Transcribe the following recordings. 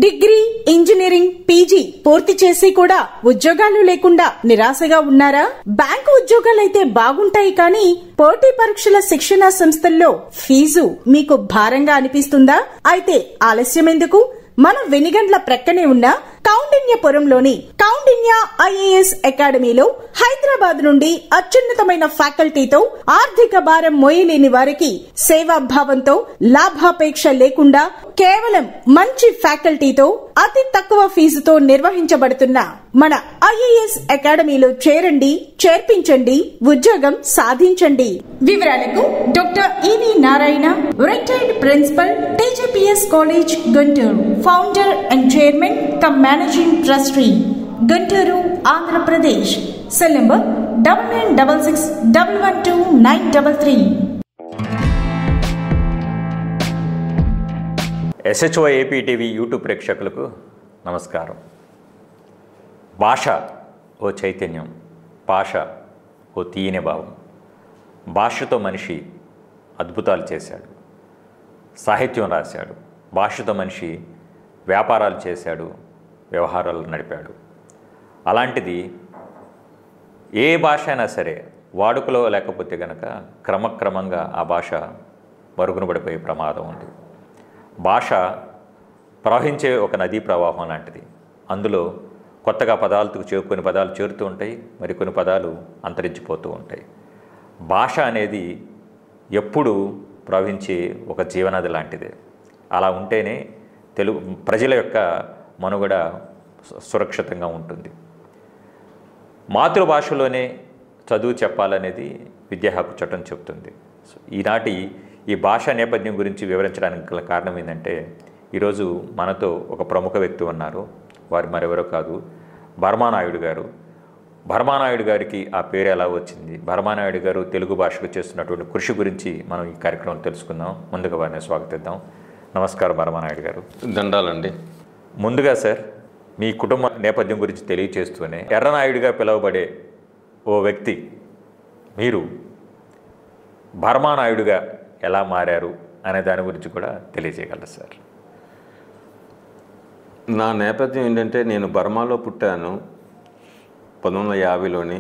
Degree, engineering, PG పూర్తి చేసి కూడా ఉద్యోగాలు లేకుండా నిరాశగా ఉన్నారా? బ్యాంకు ఉద్యోగాలైతే బాగుంటాయి కానీ పోటీ పరీక్షల శిక్షణా సంస్థల్లో ఫీజు మీకు భారంగా అనిపిస్తుందా? అయితే ఆలస్యం ఎందుకు? మన వెనిగండ్ల ప్రక్కనే ఉన్న కౌండిన్యపురంలోని కౌండిన్య ఐఏఎస్ అకాడమీలో హైదరాబాద్ నుండి అత్యున్నతమైన ఫ్యాకల్టీతో ఆర్థిక భారం మోయలేని వారికి సేవాభావంతో లాభాపేక్ష లేకుండా కేవలం మంచి ఫ్యాకల్టీతో అతి తక్కువ ఫీజుతో నిర్వహించబడుతున్న మన ఐఏఎస్ అకాడమీలో చేరండి, చేర్పించండి, ఉద్యోగం సాధించండి. వివరాలకు doctor E V Narayana, retired principal, TGPS college, Guntur, founder and chairman cum managing trustee, Guntur, Andhra Pradesh. Cell number 9966112933. SHO AP TV YouTube ప్రేక్షకులకు నమస్కారం. భాష ఓ చైతన్యం, భాష ఓ తీయని భావం. భాషతో మనిషి అద్భుతాలు చేశాడు, సాహిత్యం రాశాడు. భాషతో మనిషి వ్యాపారాలు చేశాడు, వ్యవహారాలు నడిపాడు. అలాంటిది ఏ భాష అయినా సరే వాడుకలో లేకపోతే గనక క్రమక్రమంగా ఆ భాష మరుగున పడిపోయే ప్రమాదం ఉంది. భాష ప్రవహించే ఒక నదీ ప్రవాహం లాంటిది. అందులో కొత్తగా కొన్ని పదాలు చేరుతూ ఉంటాయి, మరికొన్ని పదాలు అంతరించిపోతూ ఉంటాయి. భాష అనేది ఎప్పుడు ప్రవహించే ఒక జీవనది లాంటిదే. అలా ఉంటేనే ప్రజల యొక్క మనుగడ సురక్షితంగా ఉంటుంది. మాతృభాషలోనే చదువు చెప్పాలనేది విద్యా హక్కు చట్టం చెబుతుంది. ఈనాటి ఈ భాషా నేపథ్యం గురించి వివరించడానికి గల కారణం ఏంటంటే, ఈరోజు మనతో ఒక ప్రముఖ వ్యక్తి ఉన్నారు. వారు మరెవరో కాదు, భర్మానాయుడు గారు. భర్మానాయుడు గారికి ఆ పేరు ఎలా వచ్చింది, భర్మానాయుడు గారు తెలుగు భాషకు చేస్తున్నటువంటి కృషి గురించి మనం ఈ కార్యక్రమం తెలుసుకుందాం. ముందుగా వారిని స్వాగతిద్దాం. నమస్కారం భర్మానాయుడు గారు. దండాలండి. ముందుగా సార్, మీ కుటుంబ నేపథ్యం గురించి తెలియచేస్తూనే ఎర్రనాయుడుగా పిలువబడే ఓ వ్యక్తి మీరు భర్మానాయుడుగా ఎలా మారారు అనే దాని గురించి కూడా తెలియజేయగలరు సార్? నా నేపథ్యం ఏంటంటే, నేను బర్మాలో పుట్టాను 1950లోని.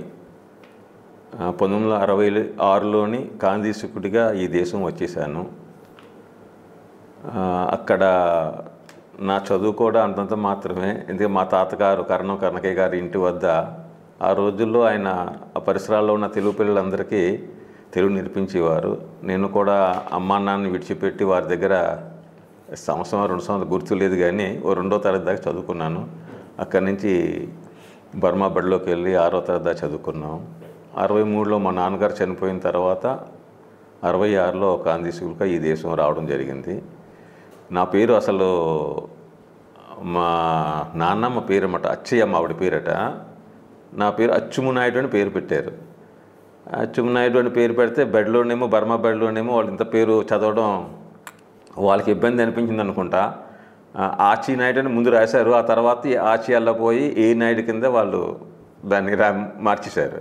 1966లోని కాందీసుకుడిగా ఈ దేశం వచ్చేసాను. అక్కడ నా చదువు కూడా అంతంత మాత్రమే. ఎందుకంటే మా తాతగారు కర్ణకయ్య గారి ఇంటి వద్ద ఆ రోజుల్లో ఆయన ఆ పరిసరాల్లో ఉన్న తెలుగు పిల్లలందరికీ తెలుగు నేర్పించేవారు. నేను కూడా అమ్మా నాన్నని విడిచిపెట్టి వారి దగ్గర సంవత్సరం 2 సంవత్సరాలు గుర్తు లేదు కానీ ఓ 2వ తరగతి దాకా చదువుకున్నాను. అక్కడి నుంచి బర్మా బడిలోకి వెళ్ళి 6వ తరగతి దాకా చదువుకున్నాం. 63లో మా నాన్నగారు చనిపోయిన తర్వాత 66లో కాందీసుకుడిగా ఈ దేశం రావడం జరిగింది. నా పేరు అసలు మా నాన్నమ్మ పేరు అన్నమాట, అచ్చయ్యమ్మ ఆవిడ పేరట. నా పేరు అచ్చుమునాయుడు అని పేరు పెట్టారు. అచ్చుమునాయుడు అని పేరు పెడితే బడిలోనేమో, బర్మా బడిలోనేమో వాళ్ళు ఇంత పేరు చదవడం వాళ్ళకి ఇబ్బంది అనిపించింది అనుకుంటా. ఆచి నాయుడు అని ముందు రాశారు. ఆ తర్వాత ఆచి అల్లపోయి ఏ నాయుడు కింద వాళ్ళు దాన్ని మార్చేశారు.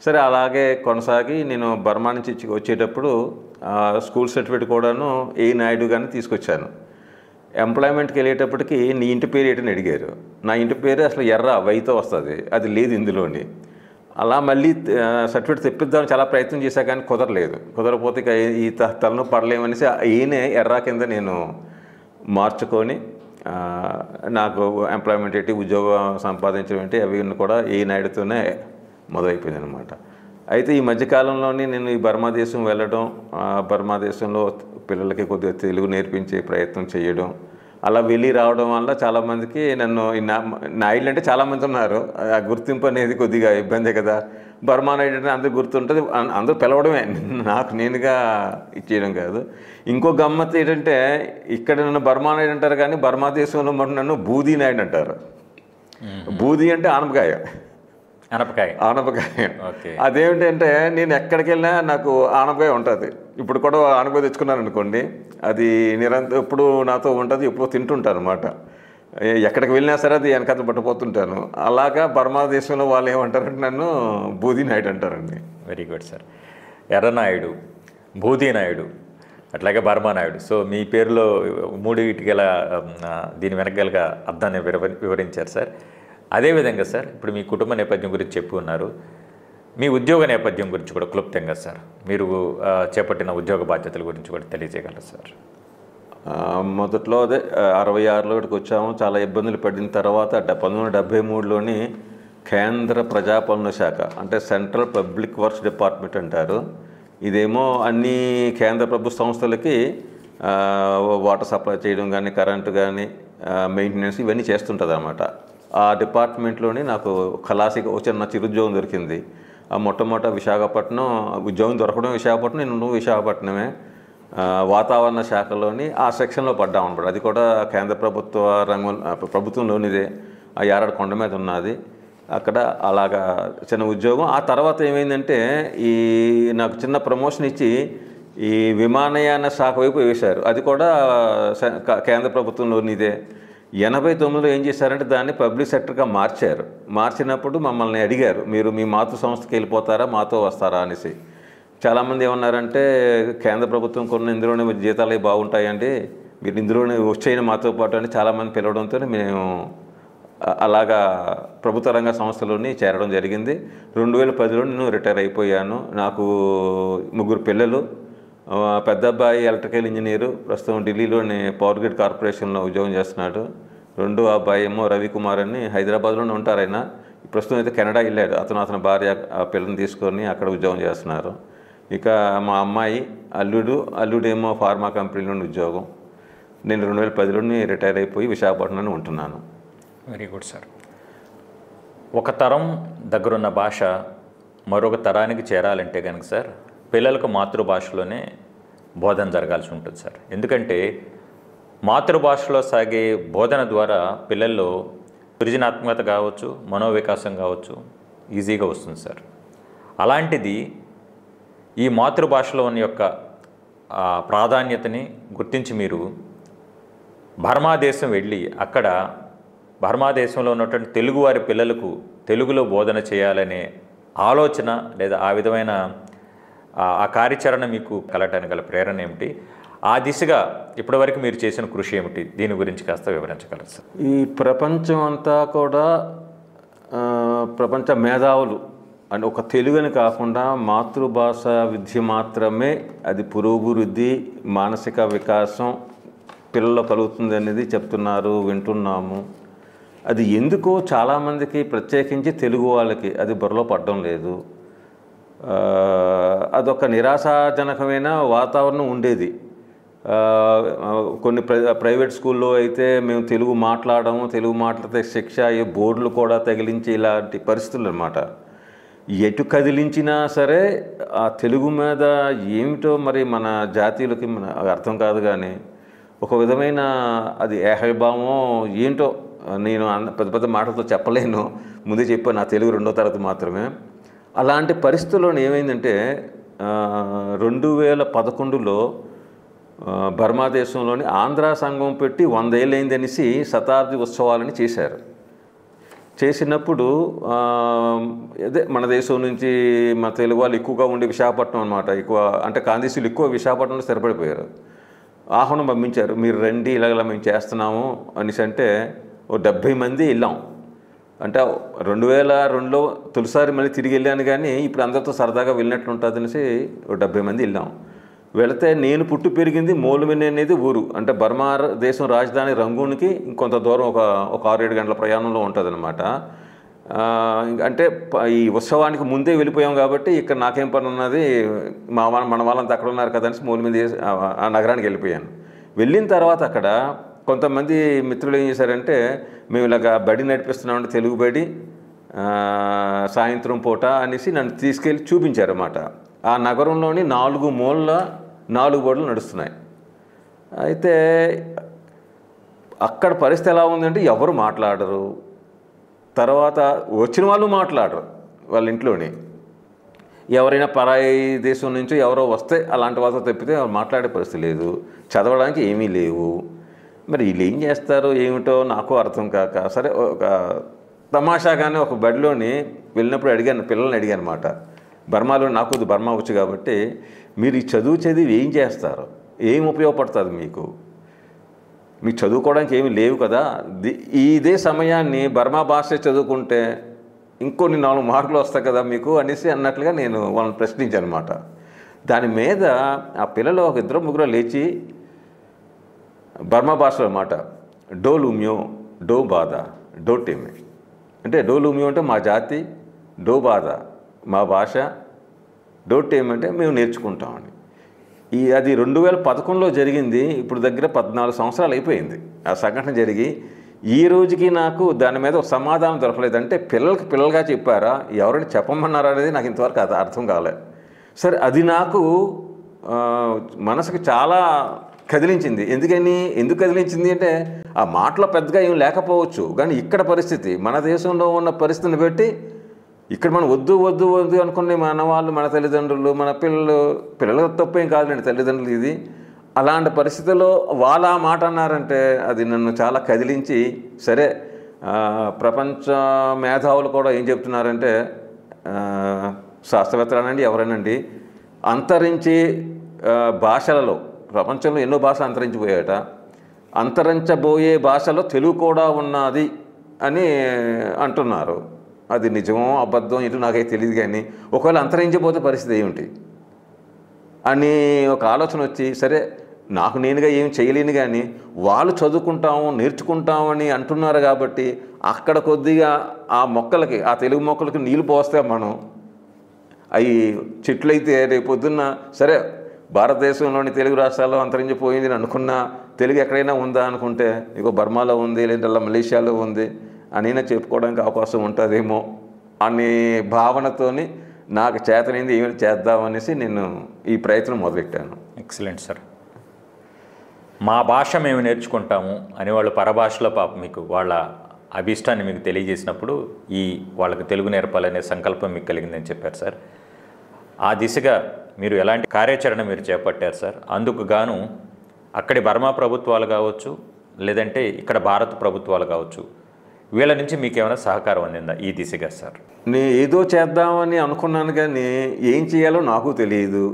సరే, అలాగే కొనసాగి నేను బర్మా నుంచి వచ్చేటప్పుడు స్కూల్ సర్టిఫికేట్ కూడాను ఏ నాయుడు కానీ తీసుకొచ్చాను. ఎంప్లాయ్మెంట్కి వెళ్ళేటప్పటికి నీ ఇంటి పేరు ఏంటని అడిగారు. నా ఇంటి పేరు అసలు ఎర్ర వైతో వస్తుంది, అది లేదు ఇందులోని. అలా మళ్ళీ సర్టిఫికేట్ తెప్పిద్దామని చాలా ప్రయత్నం చేశా కానీ కుదరపోతే ఈ తలను పడలేమనేసి ఈయనే ఎర్ర కింద నేను మార్చుకొని నాకు ఎంప్లాయ్మెంట్ ఏంటి, ఉద్యోగం సంపాదించడం ఏంటి, అవి కూడా ఏ నాయుడుతోనే మొదలైపోయింది అనమాట. అయితే ఈ మధ్యకాలంలోనే నేను ఈ బర్మా దేశం వెళ్ళడం, బర్మా దేశంలో పిల్లలకి కొద్దిగా తెలుగు నేర్పించే ప్రయత్నం చేయడం, అలా వెళ్ళి రావడం వల్ల చాలామందికి నన్ను నాయుడు అంటే చాలామంది ఉన్నారు. ఆ గుర్తింపు అనేది కొద్దిగా ఇబ్బందే కదా. బర్మా నాయుడు అంటే అందరూ గుర్తుంటుంది, అందరూ పిలవడమే, నాకు నేనుగా ఇచ్చేయడం కాదు. ఇంకో గమ్మత్తు ఏంటంటే, ఇక్కడ నన్ను బర్మా నాయుడు అంటారు కానీ బర్మా దేశంలో మరి నన్ను బూదీ నాయుడు అంటారు. బూదీ అంటే ఆనపకాయ. అదేమిటంటే, నేను ఎక్కడికి వెళ్ళినా నాకు ఆనపకాయ ఉంటుంది. ఇప్పుడు కూడా ఆనపకాయ తెచ్చుకున్నాను అనుకోండి, అది ఎప్పుడు నాతో ఉంటుంది, ఎప్పుడు తింటుంటాను అనమాట. ఎక్కడికి వెళ్ళినా సరే అది వెనకాల పట్టుకుపోతుంటాను. అలాగా బర్మా దేశంలో వాళ్ళు ఏమంటారంటే నన్ను బూదీ నాయుడు అంటారండి. Very good sir. Yerrannaidu, Boodi Naidu అట్లాగే బర్మా నాయుడు. సో మీ పేరులో 3 గల దీని వెనకాల అర్థాన్ని వివరించారు సార్. అదేవిధంగా సార్ ఇప్పుడు మీ కుటుంబ నేపథ్యం గురించి చెప్పి ఉన్నారు, మీ ఉద్యోగ నేపథ్యం గురించి కూడా క్లుప్తంగా సార్ మీరు చేపట్టిన ఉద్యోగ బాధ్యతల గురించి కూడా తెలియజేయగలరు సార్. మొదట్లో అదే 66లో వచ్చాము, చాలా ఇబ్బందులు పడిన తర్వాత 1973లోని కేంద్ర ప్రజాపాలన శాఖ అంటే సెంట్రల్ పబ్లిక్ వర్క్స్ డిపార్ట్మెంట్ అంటారు. ఇదేమో అన్ని కేంద్ర ప్రభుత్వ సంస్థలకి వాటర్ సప్లై చేయడం కానీ కరెంటు కానీ మెయింటెనెన్స్ ఇవన్నీ చేస్తుంటుంది అన్నమాట. ఆ డిపార్ట్మెంట్లోని నాకు ఖలాసీగా చిన్న చిరుద్యోగం దొరికింది. ఆ మొట్టమొదట విశాఖపట్నం ఉద్యోగం దొరకడం విశాఖపట్నం, నేను విశాఖపట్నమే వాతావరణ శాఖలోని ఆ సెక్షన్లో పడ్డాం అనమాట. అది కూడా కేంద్ర ప్రభుత్వ ప్రభుత్వంలోనిదే, ఆ యారాడ కొండ మీద ఉన్నది. అక్కడ అలాగా చిన్న ఉద్యోగం. ఆ తర్వాత ఏమైందంటే నాకు చిన్న ప్రమోషన్ ఇచ్చి ఈ విమానయాన శాఖ వైపు వేశారు. అది కూడా కేంద్ర ప్రభుత్వంలోనిదే. 89లో ఏం చేశారంటే దాన్ని పబ్లిక్ సెక్టర్గా మార్చారు. మార్చినప్పుడు మమ్మల్ని అడిగారు, మీరు మీ మాతృ సంస్థకి వెళ్ళిపోతారా, మాతో వస్తారా అనేసి. చాలామంది ఏమన్నారంటే కేంద్ర ప్రభుత్వం కొన్ని ఇందులోనే జీతాలు బాగుంటాయండి, మీరు ఇందులోనే వచ్చేయని మాతో పాటు అని చాలామంది పిలవడంతో మేము అలాగా ప్రభుత్వ రంగ సంస్థలోని చేరడం జరిగింది. 2010లో నేను రిటైర్ అయిపోయాను. నాకు 3 పిల్లలు. పెద్ద అబ్బాయి ఎలక్ట్రికల్ ఇంజనీరు, ప్రస్తుతం ఢిల్లీలోని పవర్ గ్రిడ్ కార్పొరేషన్లో ఉద్యోగం చేస్తున్నాడు. రెండో అబ్బాయి ఏమో రవికుమార్ అని హైదరాబాద్లోనే ఉంటారు. ఆయన ప్రస్తుతం అయితే కెనడా వెళ్ళాడు. అతని భార్య ఆ పిల్లని తీసుకొని అక్కడ ఉద్యోగం చేస్తున్నారు. ఇక మా అమ్మాయి అల్లుడేమో ఫార్మా కంపెనీలోని ఉద్యోగం. నేను 2010లోని రిటైర్ అయిపోయి విశాఖపట్నంలో ఉంటున్నాను. Very good sir. ఒక తరం దగ్గరున్న భాష మరొక తరానికి చేరాలంటే కనుక సార్ పిల్లలకు మాతృభాషలోనే బోధన జరగాల్సి ఉంటుంది సార్. ఎందుకంటే మాతృభాషలో సాగే బోధన ద్వారా పిల్లల్లో సృజనాత్మకత కావచ్చు, మనోవికాసం కావచ్చు ఈజీగా వస్తుంది సార్. అలాంటిది ఈ మాతృభాషలోని యొక్క ప్రాధాన్యతని గుర్తించి మీరు బర్మా దేశం వెళ్ళి అక్కడ బర్మా దేశంలో ఉన్నటువంటి తెలుగువారి పిల్లలకు తెలుగులో బోధన చేయాలనే ఆలోచన లేదా ఆ విధమైన ఆ కార్యాచరణ మీకు కలగడానికి గల ప్రేరణ ఏమిటి? ఆ దిశగా ఇప్పటివరకు మీరు చేసిన కృషి ఏమిటి? దీని గురించి కాస్త వివరించగలరు సార్. ఈ ప్రపంచం అంతా కూడా ప్రపంచ మేధావులు అంటే ఒక తెలుగుని కాకుండా మాతృభాష విద్య మాత్రమే అది పురోభివృద్ధి, మానసిక వికాసం పిల్లల్లో కలుగుతుంది అనేది చెప్తున్నారు, వింటున్నాము. అది ఎందుకో చాలామందికి ప్రత్యేకించి తెలుగు వాళ్ళకి అది బుర్రలో పడడం లేదు. అదొక నిరాశాజనకమైన వాతావరణం ఉండేది. కొన్ని ప్రైవేట్ స్కూల్లో అయితే మేము తెలుగు మాట్లాడము, తెలుగు మాట్లాడితే శిక్ష, ఈ బోర్డులు కూడా తగిలించి ఇలాంటి పరిస్థితులు అన్నమాట. ఎటు కదిలించినా సరే ఆ తెలుగు మీద ఏమిటో మరి మన జాతీయులకి అర్థం కాదు. కానీ ఒక విధమైన అది ఏహభావమో ఏంటో నేను పెద్ద పెద్ద మాటలతో చెప్పలేను. ముందే చెప్పాను, నా తెలుగు 2వ తరగతి మాత్రమే. అలాంటి పరిస్థితుల్లో ఏమైందంటే 2011లో బర్మా దేశంలోని ఆంధ్ర సంఘం పెట్టి 100 ఏళ్ళు అయిందనేసి శతాబ్ది ఉత్సవాలని చేశారు. చేసినప్పుడు అదే మన దేశం నుంచి మన తెలుగు వాళ్ళు ఎక్కువగా ఉండే విశాఖపట్నం అనమాట. ఎక్కువ అంటే కాందీసులు ఎక్కువ విశాఖపట్నంలో స్థిరపడిపోయారు. ఆహ్వానం పంపించారు, మీరు రండి ఇలాగలా మేము చేస్తున్నాము అనేసి. అంటే 70 మంది వెళ్ళాం. అంటే 2002లో తొలిసారి మళ్ళీ తిరిగి వెళ్ళాను, కానీ ఇప్పుడు అందరితో సరదాగా వెళ్ళినట్లు ఉంటుంది అనేసి 70 మంది వెళ్ళాం. వెళితే నేను పుట్టి పెరిగింది మోలుమిని అనేది ఊరు. అంటే బర్మా దేశం రాజధాని రంగూన్కి ఇంకొంత దూరం ఒక 6-7 గంటల ప్రయాణంలో ఉంటుంది అనమాట. అంటే ఈ ఉత్సవానికి ముందే వెళ్ళిపోయాం కాబట్టి ఇక్కడ నాకేం పని ఉన్నది, మన వాళ్ళంతా అక్కడ ఉన్నారు కదా అనేసి మోలుమిని ఆ నగరానికి వెళ్ళిపోయాను. వెళ్ళిన తర్వాత అక్కడ కొంతమంది మిత్రులు ఏం చేశారంటే, మేము ఇలాగ బడి నడిపిస్తున్నామంటే తెలుగు బడి సాయంత్రం పూట అనేసి నన్ను తీసుకెళ్ళి చూపించారన్నమాట. ఆ నగరంలోని 4 మూలల 4 బడులు నడుస్తున్నాయి. అయితే అక్కడ పరిస్థితి ఎలా ఉందంటే ఎవరు మాట్లాడరు, తర్వాత వచ్చిన వాళ్ళు మాట్లాడరు. వాళ్ళ ఇంట్లోని ఎవరైనా పరాయి దేశం నుంచో ఎవరో వస్తే అలాంటి వాళ్ళతో తప్పితే మాట్లాడే పరిస్థితి లేదు, చదవడానికి ఏమీ లేవు. మరి వీళ్ళు ఏం చేస్తారో ఏమిటో నాకు అర్థం కాక, సరే ఒక తమాషాగానే ఒక బడిలోని వెళ్ళినప్పుడు పిల్లల్ని అడిగాను అనమాట. బర్మాలో నాకు బర్మా వచ్చు కాబట్టి, మీరు ఈ చదివి ఏం చేస్తారు, ఏం ఉపయోగపడుతుంది మీకు చదువుకోవడానికి ఏమీ లేవు కదా. ఇదే సమయాన్ని బర్మా భాష చదువుకుంటే ఇంకొన్ని 4 మార్కులు వస్తాయి కదా మీకు అనేసి అన్నట్లుగా నేను వాళ్ళని ప్రశ్నించాను అనమాట. దాని మీద ఆ పిల్లలు ఒక 2-3 లేచి బర్మా భాషలో అన్నమాట డో లూమ్యో డో బాధ డో టేమే అంటే డో లూమ్యో అంటే మా జాతి, డో బాధ మా భాష, డో టేమ్ అంటే మేము నేర్చుకుంటామని. అది 2011లో జరిగింది. ఇప్పుడు దగ్గర 14 సంవత్సరాలు అయిపోయింది ఆ సంఘటన జరిగి. ఈ రోజుకి నాకు దాని మీద ఒక సమాధానం దొరకలేదు. అంటే పిల్లలుగా చెప్పారా, ఎవరైనా చెప్పమన్నారా అనేది నాకు ఇంతవరకు అది అర్థం కాలేదు. సరే, అది నాకు మనసుకు చాలా కదిలించింది. ఎందుకు కదిలించింది అంటే ఆ మాటలో పెద్దగా ఏం లేకపోవచ్చు, కానీ ఇక్కడ పరిస్థితి, మన దేశంలో ఉన్న పరిస్థితిని బట్టి ఇక్కడ మనం వద్దు అనుకునే మన వాళ్ళు, మన తల్లిదండ్రులు, మన పిల్లల తప్పేం కాదులేండి తల్లిదండ్రులు. ఇది అలాంటి పరిస్థితుల్లో వాళ్ళ ఆ మాట అన్నారంటే అది నన్ను చాలా కదిలించి, సరే ప్రపంచ మేధావులు కూడా ఏం చెప్తున్నారంటే, శాస్త్రవేత్తలనండి ఎవరైనండి, అంతరించి భాషలలో ప్రపంచంలో ఎన్నో భాషలు అంతరించిపోయాట, అంతరించబోయే భాషలో తెలుగు కూడా ఉన్నది అని అంటున్నారు. అది నిజమో అబద్ధం ఇటు నాకైతే తెలియదు, కానీ ఒకవేళ అంతరించిపోతే పరిస్థితి ఏమిటి అని ఒక ఆలోచన వచ్చి, సరే నాకు నేనుగా ఏం చేయలేను, కానీ వాళ్ళు చదువుకుంటాము నేర్చుకుంటామని అంటున్నారు కాబట్టి అక్కడ కొద్దిగా ఆ మొక్కలకి, ఆ తెలుగు మొక్కలకి నీళ్ళు పోస్తే మనం అవి చెట్లయితే రేపొద్దున్న సరే భారతదేశంలోని తెలుగు రాష్ట్రాల్లో అంతరించిపోయింది అనుకున్నా, తెలుగు ఎక్కడైనా ఉందా అనుకుంటే ఇగో బర్మాలో ఉంది, లేదంటే మలేషియాలో ఉంది అని చెప్పుకోవడానికి అవకాశం ఉంటుందేమో అనే భావనతోని నాకు చేతనైంది ఏమైనా చేద్దామనేసి నేను ఈ ప్రయత్నం మొదలెట్టాను. Excellent sir. మా భాష మేము నేర్చుకుంటాము అని వాళ్ళు పరభాషలో మీకు వాళ్ళ అభిష్టాన్ని మీకు తెలియజేసినప్పుడు వాళ్ళకి తెలుగు నేర్పాలనే సంకల్పం మీకు కలిగిందని చెప్పారు సార్. ఆ దిశగా మీరు ఎలాంటి కార్యాచరణ మీరు చేపట్టారు సార్? అందుకు గాను అక్కడి బర్మా ప్రభుత్వాలు కావచ్చు, లేదంటే ఇక్కడ భారత ప్రభుత్వాలు కావచ్చు, వీళ్ళ నుంచి మీకు ఏమైనా సహకారం అందిందా ఈ దిశగా సార్? నేను ఏదో చేద్దామని అనుకున్నాను, కానీ ఏం చేయాలో నాకు తెలియదు.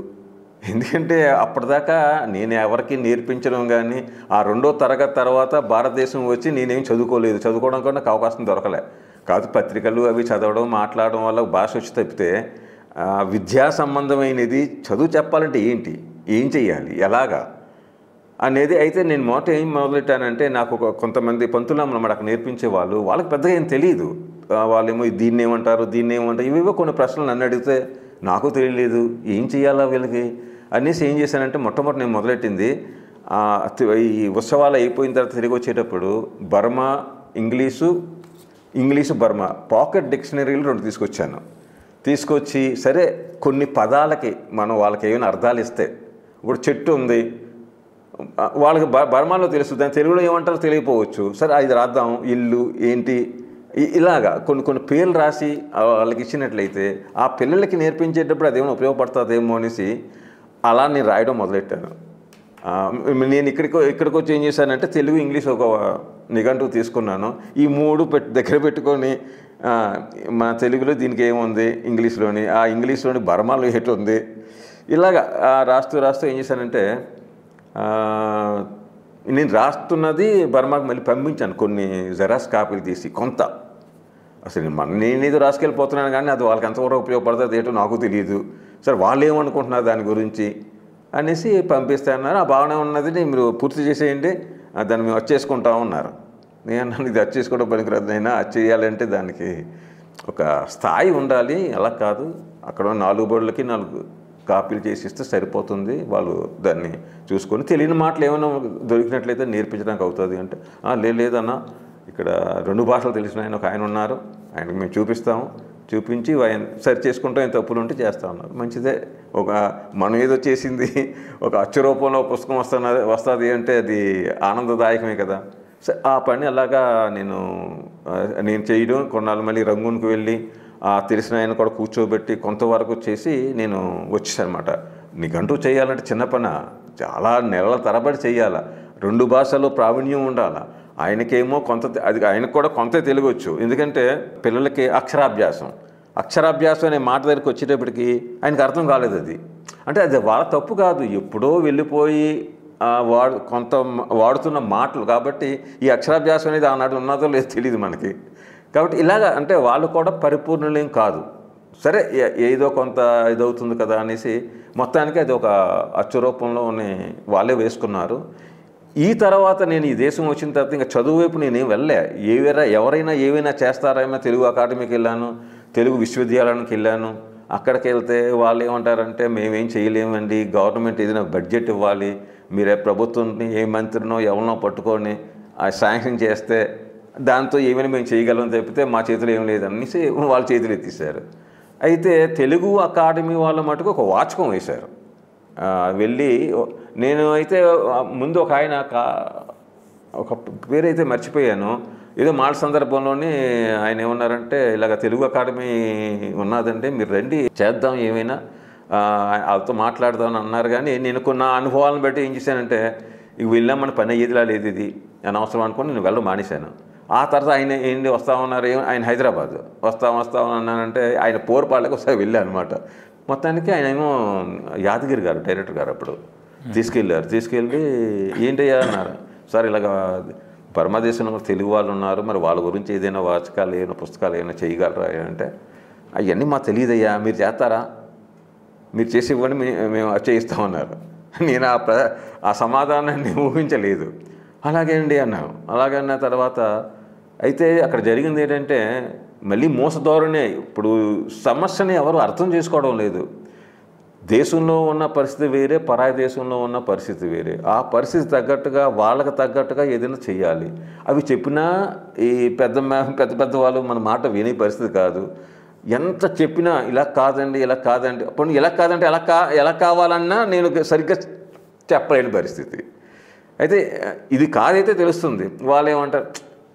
ఎందుకంటే అప్పటిదాకా నేను ఎవరికి నేర్పించడం కానీ, ఆ 2వ తరగతి తర్వాత భారతదేశం వచ్చి నేనేం చదువుకోలేదు, చదువుకోవడం కూడా నాకు అవకాశం దొరకలే. కాదు పత్రికలు అవి చదవడం మాట్లాడడం వల్ల భాష వచ్చి తప్పితే విద్యా సంబంధమైనది చదువు చెప్పాలంటే ఏం చేయాలి, ఎలాగా అనేది. అయితే నేను ఏం మొదలెట్టానంటే, నాకు కొంతమంది పంతులు అన్నమాట అక్కడ నేర్పించే వాళ్ళకి పెద్దగా ఏం తెలియదు. వాళ్ళేమో దీన్ని ఏమంటారు ఇవేవో కొన్ని ప్రశ్నలు నన్ను అడిగితే నాకు తెలియలేదు, ఏం చేయాలా వీళ్ళకి అనేసి ఏం చేశానంటే, మొట్టమొదటి నేను మొదలెట్టింది ఈ ఉత్సవాలు అయిపోయిన తర్వాత తిరిగి వచ్చేటప్పుడు బర్మా ఇంగ్లీషు బర్మా పాకెట్ డిక్షనరీలు 2 తీసుకొచ్చి, సరే కొన్ని పదాలకి మనం వాళ్ళకి ఏమైనా అర్థాలు ఇస్తే, ఇప్పుడు చెట్టు ఉంది వాళ్ళకి బర్మాలో తెలుసు, దాని తెలుగులో ఏమంటారో తెలియకపోవచ్చు, సరే అది రాద్దాం, ఇల్లు ఏంటి ఇలాగా కొన్ని పేర్లు రాసి వాళ్ళకి ఇచ్చినట్లయితే ఆ పిల్లలకి నేర్పించేటప్పుడు అదేమైనా ఉపయోగపడుతుందేమో అనేసి అలా నేను రాయడం మొదలెట్టాను. నేను ఇక్కడికి వచ్చి ఏం చేశానంటే, తెలుగు ఇంగ్లీష్ ఒక నిఘంటువు తీసుకున్నాను. ఈ 3 దగ్గర పెట్టుకొని మన తెలుగులో దీనికి ఏముంది, ఇంగ్లీష్లోని బర్మాలో ఏటి ఉంది, ఇలాగా రాస్తూ ఏం చేశానంటే, నేను రాస్తున్నది బర్మాకి మళ్ళీ పంపించాను కొన్ని జెరాక్స్ కాపీలు తీసి. కొంత అసలు నేనేదో రాసుకెళ్ళిపోతున్నాను, కానీ అది వాళ్ళకి ఎంతవరకు ఉపయోగపడుతుంది ఏంటో నాకు తెలియదు. సరే వాళ్ళు ఏమనుకుంటున్నారు దాని గురించి అనేసి పంపిస్తానన్నారు. ఆ భావన ఉన్నది మీరు పూర్తి చేసేయండి, దాన్ని మేము వచ్చేసుకుంటాం అన్నారు. నేను అన్నాను, ఇది వచ్చేసుకోవడం పనికిరాదు, అయినా చేయాలంటే దానికి ఒక స్థాయి ఉండాలి, అలా కాదు, అక్కడ 4 బోర్డులకి 4 కాపీలు చేసి ఇస్తే సరిపోతుంది, వాళ్ళు దాన్ని చూసుకొని తెలియని మాటలు ఏమైనా దొరికినట్లయితే నేర్పించడానికి అవుతుంది అంటే, లేదన్న ఇక్కడ 2 భాషలు తెలిసిన ఆయన ఉన్నారు, ఆయనకు మేము చూపించి సరి చేసుకుంటాం, ఏం తప్పులు ఉంటే చేస్తా ఉన్నారు. మంచిదే, మనం ఏదో చేసింది ఒక అచ్చు రూపంలో పుస్తకం వస్తుంది అంటే అది ఆనందదాయకమే కదా. ఆ పని అలాగా నేను చేయడం, కొన్నాళ్ళు మళ్ళీ రంగూన్కి వెళ్ళి తెలిసిన ఆయన కూడా కూర్చోబెట్టి కొంతవరకు చేసి నేను వచ్చేసానమాట. నీకంటూ చేయాలంటే చిన్న పని, చాలా నెలల తరబడి చేయాలా, 2 భాషల్లో ప్రావీణ్యం ఉండాలా. ఆయనకేమో ఆయనకు కూడా కొంత తెలుగు వచ్చు, ఎందుకంటే పిల్లలకి అక్షరాభ్యాసం అనే మాట దగ్గరికి వచ్చేటప్పటికి ఆయనకు అర్థం కాలేదు. అది అంటే అది వాళ్ళ తప్పు కాదు, ఎప్పుడో వెళ్ళిపోయి కొంత వాడుతున్న మాటలు. కాబట్టి ఈ అక్షరాభ్యాసం అనేది ఆనాడు ఉన్నదో లేదో తెలియదు మనకి. కాబట్టి ఇలాగ అంటే వాళ్ళు కూడా పరిపూర్ణులేం కాదు. సరే ఏదో కొంత ఇదవుతుంది కదా అనేసి మొత్తానికి అది ఒక అచ్చు రూపంలోనే వాళ్ళే వేసుకున్నారు. ఈ తర్వాత నేను ఈ దేశం వచ్చిన తర్వాత ఇంకా చదువు వైపు నేనేం వెళ్ళలే. ఎవరైనా ఏవైనా చేస్తారేమో తెలుగు అకాడమీకి వెళ్ళాను, తెలుగు విశ్వవిద్యాలయానికి వెళ్ళాను. అక్కడికి వెళ్తే వాళ్ళు ఏమంటారంటే మేమేం చేయలేమండి, గవర్నమెంట్ ఏదైనా బడ్జెట్ ఇవ్వాలి, మీరే ప్రభుత్వాన్ని ఏ మంత్రినో ఎవరినో పట్టుకొని శాంక్షన్ చేస్తే దాంతో ఏమైనా మేము చేయగలం తప్పితే మా చేతిలో ఏం లేదనేసి వాళ్ళ చేతులు ఎత్తేసారు. అయితే తెలుగు అకాడమీ వాళ్ళ మటుకు ఒక వాచకం వేశారు. వెళ్ళి నేను అయితే ముందు ఒక ఆయన ఒక పేరైతే మర్చిపోయాను, ఏదో మాట సందర్భంలోనే ఆయన ఏమన్నారంటే ఇలాగ తెలుగు అకాడమీ ఉన్నదంటే మీరు రండి చేద్దాం ఏమైనా వాళ్ళతో మాట్లాడదామని అన్నారు. కానీ నేను కొన్ని అనుభవాలను బట్టి ఏం చేశానంటే ఇక వెళ్ళాం మన పని అయ్యేదిలా లేదు, ఇది అనవసరం అనుకుని నేను వెళ్ళడం మానేశాను. ఆ తర్వాత ఆయన ఏంటి వస్తామన్నారు, ఆయన హైదరాబాద్ వస్తామని అన్నానంటే ఆయన పోరుపాళ్ళకి ఒకసారి వెళ్ళాను అనమాట. మొత్తానికి ఆయన ఏమో యాదగిరి గారు డైరెక్టర్ గారు అప్పుడు తీసుకెళ్ళి ఏంటయ్యా అన్నారు, సార్ ఇలాగ బర్మా దేశంలో తెలుగు వాళ్ళు ఉన్నారు, మరి వాళ్ళ గురించి ఏదైనా వాచకాలు ఏమైనా పుస్తకాలు ఏమైనా చేయగలరా అంటే అవన్నీ మాకు తెలియదయ్యా, మీరు చేస్తారా, మీరు చేసి ఇవ్వండి మేము చేయిస్తామన్నారు. నేను ఆ సమాధానాన్ని ఊహించలేదు. అలాగే అండి అన్నాను. అలాగే అన్న తర్వాత అయితే అక్కడ జరిగింది ఏంటంటే మళ్ళీ మోసధోరణే. ఇప్పుడు సమస్యని ఎవరు అర్థం చేసుకోవడం లేదు. దేశంలో ఉన్న పరిస్థితి వేరే, పరాయి దేశంలో ఉన్న పరిస్థితి వేరే. ఆ పరిస్థితి తగ్గట్టుగా వాళ్ళకి తగ్గట్టుగా ఏదైనా చేయాలి. అవి చెప్పినా ఈ పెద్ద వాళ్ళు మన మాట వినే పరిస్థితి కాదు. ఎంత చెప్పినా ఇలా కాదండి అప్పుడు ఇలా కాదంటే ఎలా కావాలన్నా నేను సరిగ్గా చెప్పలేని పరిస్థితి. అయితే ఇది కాదైతే తెలుస్తుంది. వాళ్ళు ఏమంటారు,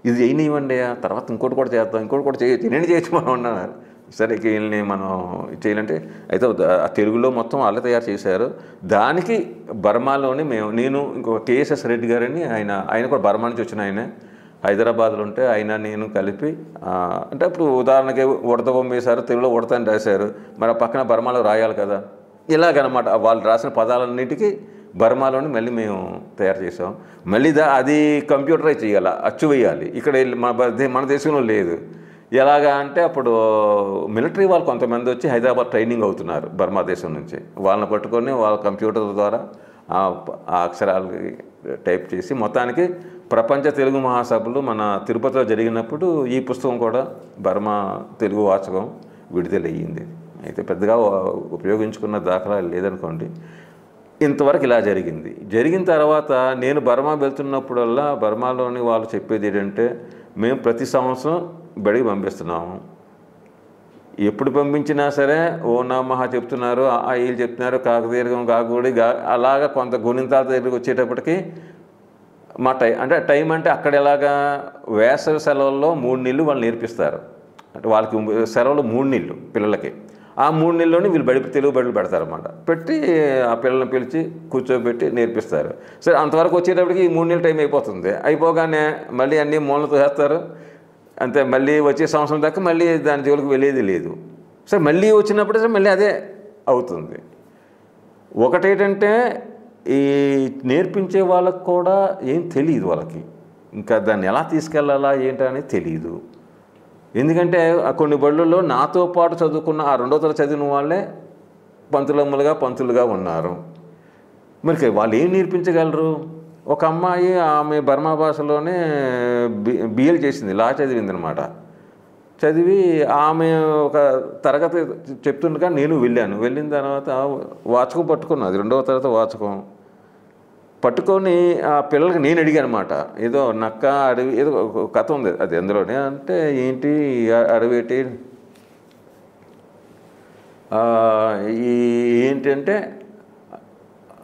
ఇది చేయనివ్వండి, తర్వాత ఇంకోటి కూడా చేద్దాం, ఇంకోటి కూడా చేయొచ్చు మనం అన్నారు. సరే వీళ్ళని మనం చేయాలంటే అయితే తెలుగులో మొత్తం వాళ్ళే తయారు చేశారు. దానికి బర్మాలోనే నేను ఇంకొక కేఎస్ఎస్ రెడ్డి గారని ఆయన కూడా బర్మా నుంచి వచ్చిన ఆయన, హైదరాబాద్లో ఉంటే ఆయన నేను కలిపి అంటే ఇప్పుడు ఉదాహరణకి ఉడత బొమ్మ వేశారు, తెలుగులో ఉడత అని రాశారు, మరి ఆ పక్కన బర్మాలో రాయాలి కదా. ఇలాగనమాట వాళ్ళు రాసిన పదాలన్నిటికీ బర్మాలోని మళ్ళీ మేము తయారు చేసాం. మళ్ళీ అది కంప్యూటరైజ్ చేయాలి, అచ్చు వేయాలి. ఇక్కడ మన దేశంలో లేదు. ఎలాగా అంటే అప్పుడు మిలిటరీ వాళ్ళు కొంతమంది వచ్చి హైదరాబాద్ ట్రైనింగ్ అవుతున్నారు బర్మా దేశం నుంచి. వాళ్ళని పట్టుకొని వాళ్ళ కంప్యూటర్ ద్వారా ఆ అక్షరాలు టైప్ చేసి మొత్తానికి ప్రపంచ తెలుగు మహాసభలు మన తిరుపతిలో జరిగినప్పుడు ఈ పుస్తకం కూడా బర్మా తెలుగు వాచకం విడుదలయ్యింది. అయితే పెద్దగా ఉపయోగించుకున్న దాఖలాలు లేదనుకోండి. ఇంతవరకు ఇలా జరిగిన తర్వాత నేను బర్మా వెళ్తున్నప్పుడల్లా బర్మాలోని వాళ్ళు చెప్పేది ఏంటంటే మేము ప్రతి సంవత్సరం బడికి పంపిస్తున్నాము. ఎప్పుడు పంపించినా సరే ఓ నమః చెప్తున్నారు, వీళ్ళు చెప్తున్నారు, కాకదీర్ఘం కాకుడి అలాగా కొంత గుణింతాల దగ్గరికి వచ్చేటప్పటికి మా టైం అంటే అక్కడ ఎలాగా వేసవి సెలవుల్లో 3 నెలలు వాళ్ళు నేర్పిస్తారు. అంటే వాళ్ళకి సెలవులు 3 నెలలు పిల్లలకి. ఆ 3 నెలల్లోనే వీళ్ళు తెలుగు బడులు పెడతారన్నమాట. పెట్టి ఆ పిల్లల్ని పిలిచి కూర్చోబెట్టి నేర్పిస్తారు. సరే అంతవరకు వచ్చేటప్పటికి ఈ 3 నెలల టైం అయిపోతుంది. అయిపోగానే మళ్ళీ అన్నీ మూలతో వేస్తారు. అంతే, మళ్ళీ వచ్చే సంవత్సరం దాకా మళ్ళీ దాని జోలికి వెళ్ళేది లేదు. సరే మళ్ళీ వచ్చినప్పుడు సరే మళ్ళీ అదే అవుతుంది. ఒకటేంటంటే ఈ నేర్పించే వాళ్ళకు కూడా ఏం తెలియదు, వాళ్ళకి ఇంకా దాన్ని ఎలా తీసుకెళ్ళాలా ఏంటనేది తెలియదు. ఎందుకంటే కొన్ని బళ్ళల్లో నాతో పాటు చదువుకున్న ఆ 2వ తరగతి చదివిన వాళ్ళే పంతులుగా ఉన్నారు. మరి వాళ్ళు ఏం నేర్పించగలరు? ఒక అమ్మాయి ఆమె బర్మా భాషలోనే బిఎల్ చేసింది, లా చదివింది అనమాట. చదివి ఆమె ఒక తరగతి చెప్తుండగా నేను వెళ్ళిన తర్వాత వాచకం పట్టుకున్నది, 2వ తరగతి వాచకం పట్టుకొని ఆ పిల్లలకి నేను అడిగాను అనమాట. ఏదో నక్క అడవి ఏదో కథ ఉంది అది అందులోనే. అంటే ఏంటి అడవి ఏంటంటే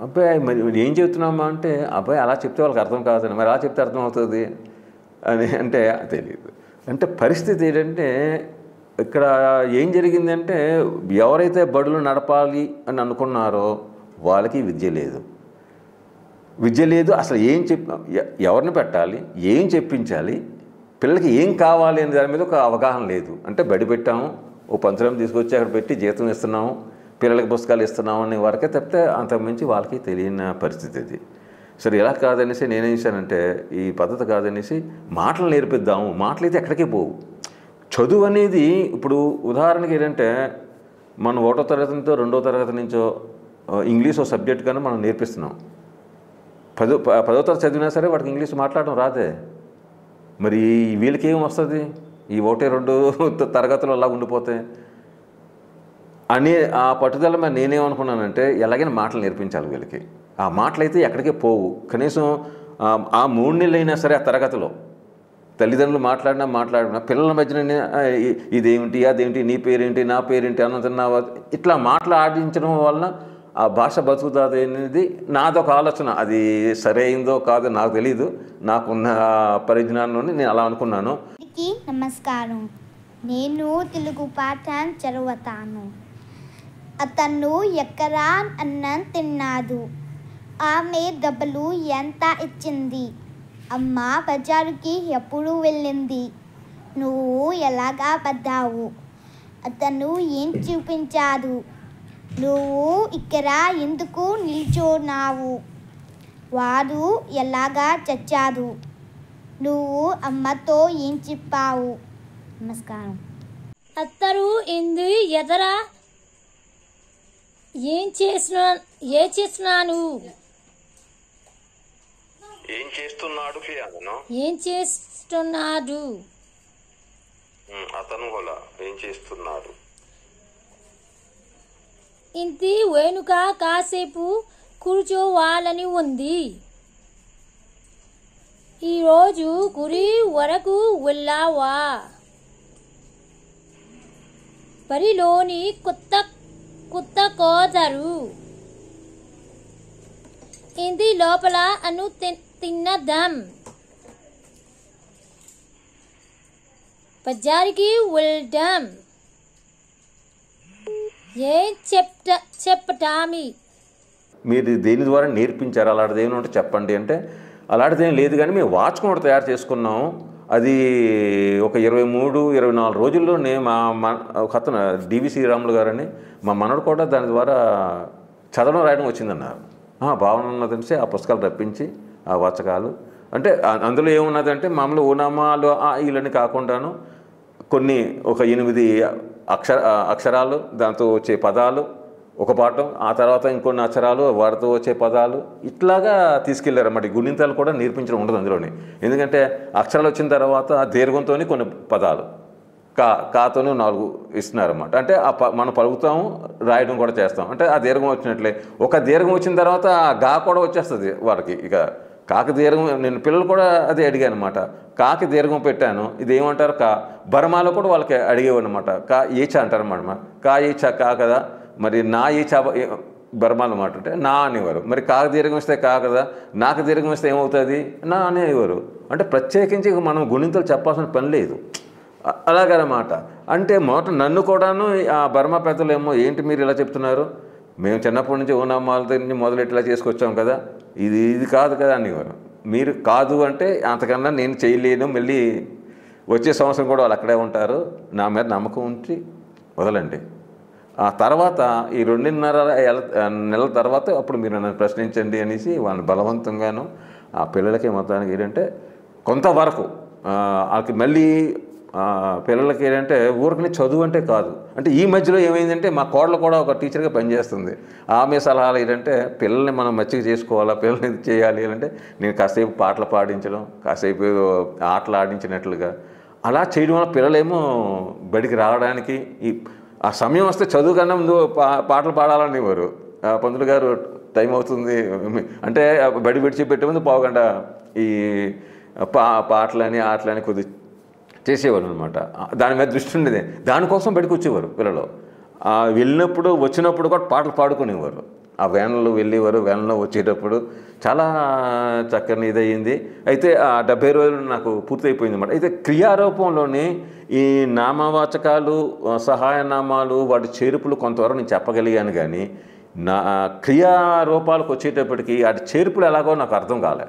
అబ్బాయి మరి ఏం చెప్తున్నామా అంటే అబ్బాయి అలా చెప్తే వాళ్ళకి అర్థం కాదని, మరి అలా చెప్తే అర్థం అవుతుంది అని అంటే తెలియదు. అంటే పరిస్థితి ఏంటంటే ఇక్కడ ఏం జరిగిందంటే ఎవరైతే బడులు నడపాలి అని అనుకున్నారో వాళ్ళకి విద్య లేదు. అసలు ఎవరిని పెట్టాలి, ఏం చెప్పించాలి, పిల్లలకి ఏం కావాలి అనే దాని మీద ఒక అవగాహన లేదు. అంటే బడి పెట్టాము, ఓ పంచరం తీసుకొచ్చి అక్కడ పెట్టి జీతం ఇస్తున్నాము, పిల్లలకి పుస్తకాలు ఇస్తున్నాము అనే వరకే తప్పితే అంతకుమించి వాళ్ళకి తెలియని పరిస్థితి ఇది. సరే ఇలా కాదనేసి నేనేం చేశానంటే ఈ పద్ధతి కాదనేసి మాటలు నేర్పిద్దాము. మాటలైతే ఎక్కడికి పోవు. చదువు అనేది ఇప్పుడు ఉదాహరణకి ఏంటంటే మనం 1వ తరగతి నుంచో 2వ తరగతి నుంచో ఇంగ్లీష్ ఒక సబ్జెక్ట్ కానీ మనం నేర్పిస్తున్నాం. 10వ తరగతి చదివినా సరే వాడికి ఇంగ్లీష్ మాట్లాడడం రాదే. మరి వీళ్ళకి ఏం వస్తుంది? ఈ 1-2 తరగతులు అలా ఉండిపోతే అనే ఆ పట్టుదల మీద నేనేమనుకున్నానంటే ఎలాగైనా మాటలు నేర్పించాలి వీళ్ళకి. ఆ మాటలైతే ఎక్కడికే పోవు. కనీసం ఆ 3 నెలలు అయినా సరే ఆ తరగతిలో తల్లిదండ్రులు మాట్లాడినా పిల్లల మధ్యన ఇదేమిటి అదేమిటి నీ పేరేంటి నా పేరేంటి అన్నదన్నావా ఇట్లా మాట్లాడించడం వల్ల ఆ భాష బతుకుతుంది అనేది నాదొక ఆలోచన. అది సరైందో కాదో నాకు తెలీదు. నాకున్న పరిజ్ఞానంలోనే నేను అలా అనుకున్నాను. నమస్కారం, నేను తెలుగు పాఠం చదువుతాను. అతను ఎకరా అన్నం తిన్నాడు. ఆమె డబ్బులు ఎంత ఇచ్చింది? అమ్మ బజారుకి ఎప్పుడు వెళ్ళింది? నువ్వు ఎలాగా పడ్డావు? అతను ఏం చూపించాడు? నువ్వు ఇక్కడ ఎందుకు నిల్చున్నావు? వాడు ఎలాగా చచ్చాడు? నువ్వు అమ్మతో ఏం చెప్పావు? నమస్కారం. అత్తరు ఇందు ఎదరా ఏం చేస్తున్నాను? ఏం చేస్తున్నాడు? ఏం చేస్తున్నాడు? అతను ఏం చేస్తున్నాడు? ఇంటి వెనుక కాసేపు కూర్చోవాలని ఉంది. ఈరోజు గుడి వరకు వెళ్ళావా? బరిలోని కొత్త కోదరు ఇంటి లోపల అను తిన్నదం. బజారుకి వెళ్దాం. ఏం చెప్పటామి? మీరు దేని ద్వారా నేర్పించారు? అలాంటిది ఏమైనా ఉంటే చెప్పండి అంటే అలాంటిది ఏం లేదు, కానీ మేము వాచ్ కూడా తయారు చేసుకున్నాం. అది ఒక 23-24 రోజుల్లోనే ఒక అతను డివి శ్రీరాములు గారని మా మనడు కూడా దాని ద్వారా చదవడం రాయడం వచ్చిందన్నారు. భావన ఉన్నదంటే ఆ పుస్తకాలు రప్పించి ఆ వాచకాలు అంటే అందులో ఏమున్నదంటే మామూలు ఓనామాలు వీళ్ళని కాకుండాను కొన్ని ఒక 8 అక్షరాలు, దాంతో వచ్చే పదాలు ఒక పాఠం, ఆ తర్వాత ఇంకొన్ని అక్షరాలు వాటితో వచ్చే పదాలు ఇట్లాగా తీసుకెళ్లారన్నమాట. గుణింతాలు కూడా నేర్పించడం ఉండదు అందులోని. ఎందుకంటే అక్షరాలు వచ్చిన తర్వాత దీర్ఘంతో కొన్ని పదాలు కాతోను 4 ఇస్తున్నారన్నమాట. అంటే మనం పలుకుతాము, రాయడం కూడా చేస్తాం. అంటే ఆ దీర్ఘం వచ్చినట్లే ఒక దీర్ఘం వచ్చిన తర్వాత ఆ గా కూడా వచ్చేస్తుంది వారికి. ఇక కాకి దీర్ఘం నేను పిల్లలు కూడా అదే అడిగాను అనమాట. కాకి దీర్ఘం పెట్టాను, ఇది ఏమంటారు కా. బర్మాలో కూడా వాళ్ళకి అడిగేవాడు కా ఈచ అంటారన్నమాట. కా ఈచ కా కదా, మరి నా ఈచ బర్మాలు అన్నమాట. అంటే నా అనేవారు. మరి కాకి దీర్ఘం ఇస్తే కా కదా, నాకు దీర్ఘం ఇస్తే ఏమవుతుంది నా అనేవారు. అంటే ప్రత్యేకించి మనం గుణింతలు చెప్పాల్సిన పని లేదు అలాగనమాట. అంటే నన్ను కూడాను ఆ బర్మా పెద్దలు ఏమో ఏంటి మీరు ఇలా చెప్తున్నారు, మేము చిన్నప్పటి నుంచి ఓనామాల నుంచి మొదలెట్టి ఇలా చేసుకొచ్చాం కదా, ఇది కాదు కదా అనేవారు. మీరు కాదు అంటే అంతకన్నా నేను చేయలేను, మళ్ళీ వచ్చే సంవత్సరం కూడా వాళ్ళు అక్కడే ఉంటారు, నా మీద నమ్మకం ఉంచి వదలండి. ఆ తర్వాత ఈ 2.5 నెలల తర్వాత అప్పుడు మీరు నన్ను ప్రశ్నించండి అనేసి వాళ్ళని బలవంతంగాను ఆ పిల్లలకి మొత్తానికి ఏంటంటే కొంతవరకు వాళ్ళకి మళ్ళీ పిల్లలకి ఏంటంటే ఊరికి చదువు అంటే కాదు. అంటే ఈ మధ్యలో ఏమైందంటే మా కోడలు కూడా ఒక టీచర్గా పనిచేస్తుంది. ఆమె సలహాలు ఏంటంటే పిల్లల్ని మనం మచ్చిక చేసుకోవాలా, పిల్లల్ని చేయాలి అంటే నేను కాసేపు పాటలు పాడించడం, కాసేపు ఆటలు ఆడించినట్లుగా అలా చేయడం వల్ల పిల్లలేమో బడికి రావడానికి ఆ సమయం వస్తే చదువు కన్నా ముందు పాటలు పాడాలనేవారు. పంతులు గారు టైం అవుతుంది అంటే బడి విడిచిపెట్టే ముందు పావుగంట ఈ పాటలని ఆటలని కొద్ది చేసేవారు అనమాట. దాని మీద దృష్టి ఉండేది. దానికోసం బడికి వచ్చేవారు పిల్లలు. వెళ్ళినప్పుడు వచ్చినప్పుడు కూడా పాటలు పాడుకునేవారు. ఆ వ్యాన్లో వెళ్ళేవారు, వ్యాన్లో వచ్చేటప్పుడు చాలా చక్కని ఇదయ్యింది. అయితే ఆ 70 రోజులు నాకు పూర్తయిపోయింది అన్నమాట. అయితే క్రియారూపంలోని ఈ నామవాచకాలు, సహాయనామాలు, వాటి చేర్పులు కొంతవరకు నేను చెప్పగలిగాను, కానీ నా క్రియారూపాలకు వచ్చేటప్పటికి వాటి చేర్పులు ఎలాగో నాకు అర్థం కాలే.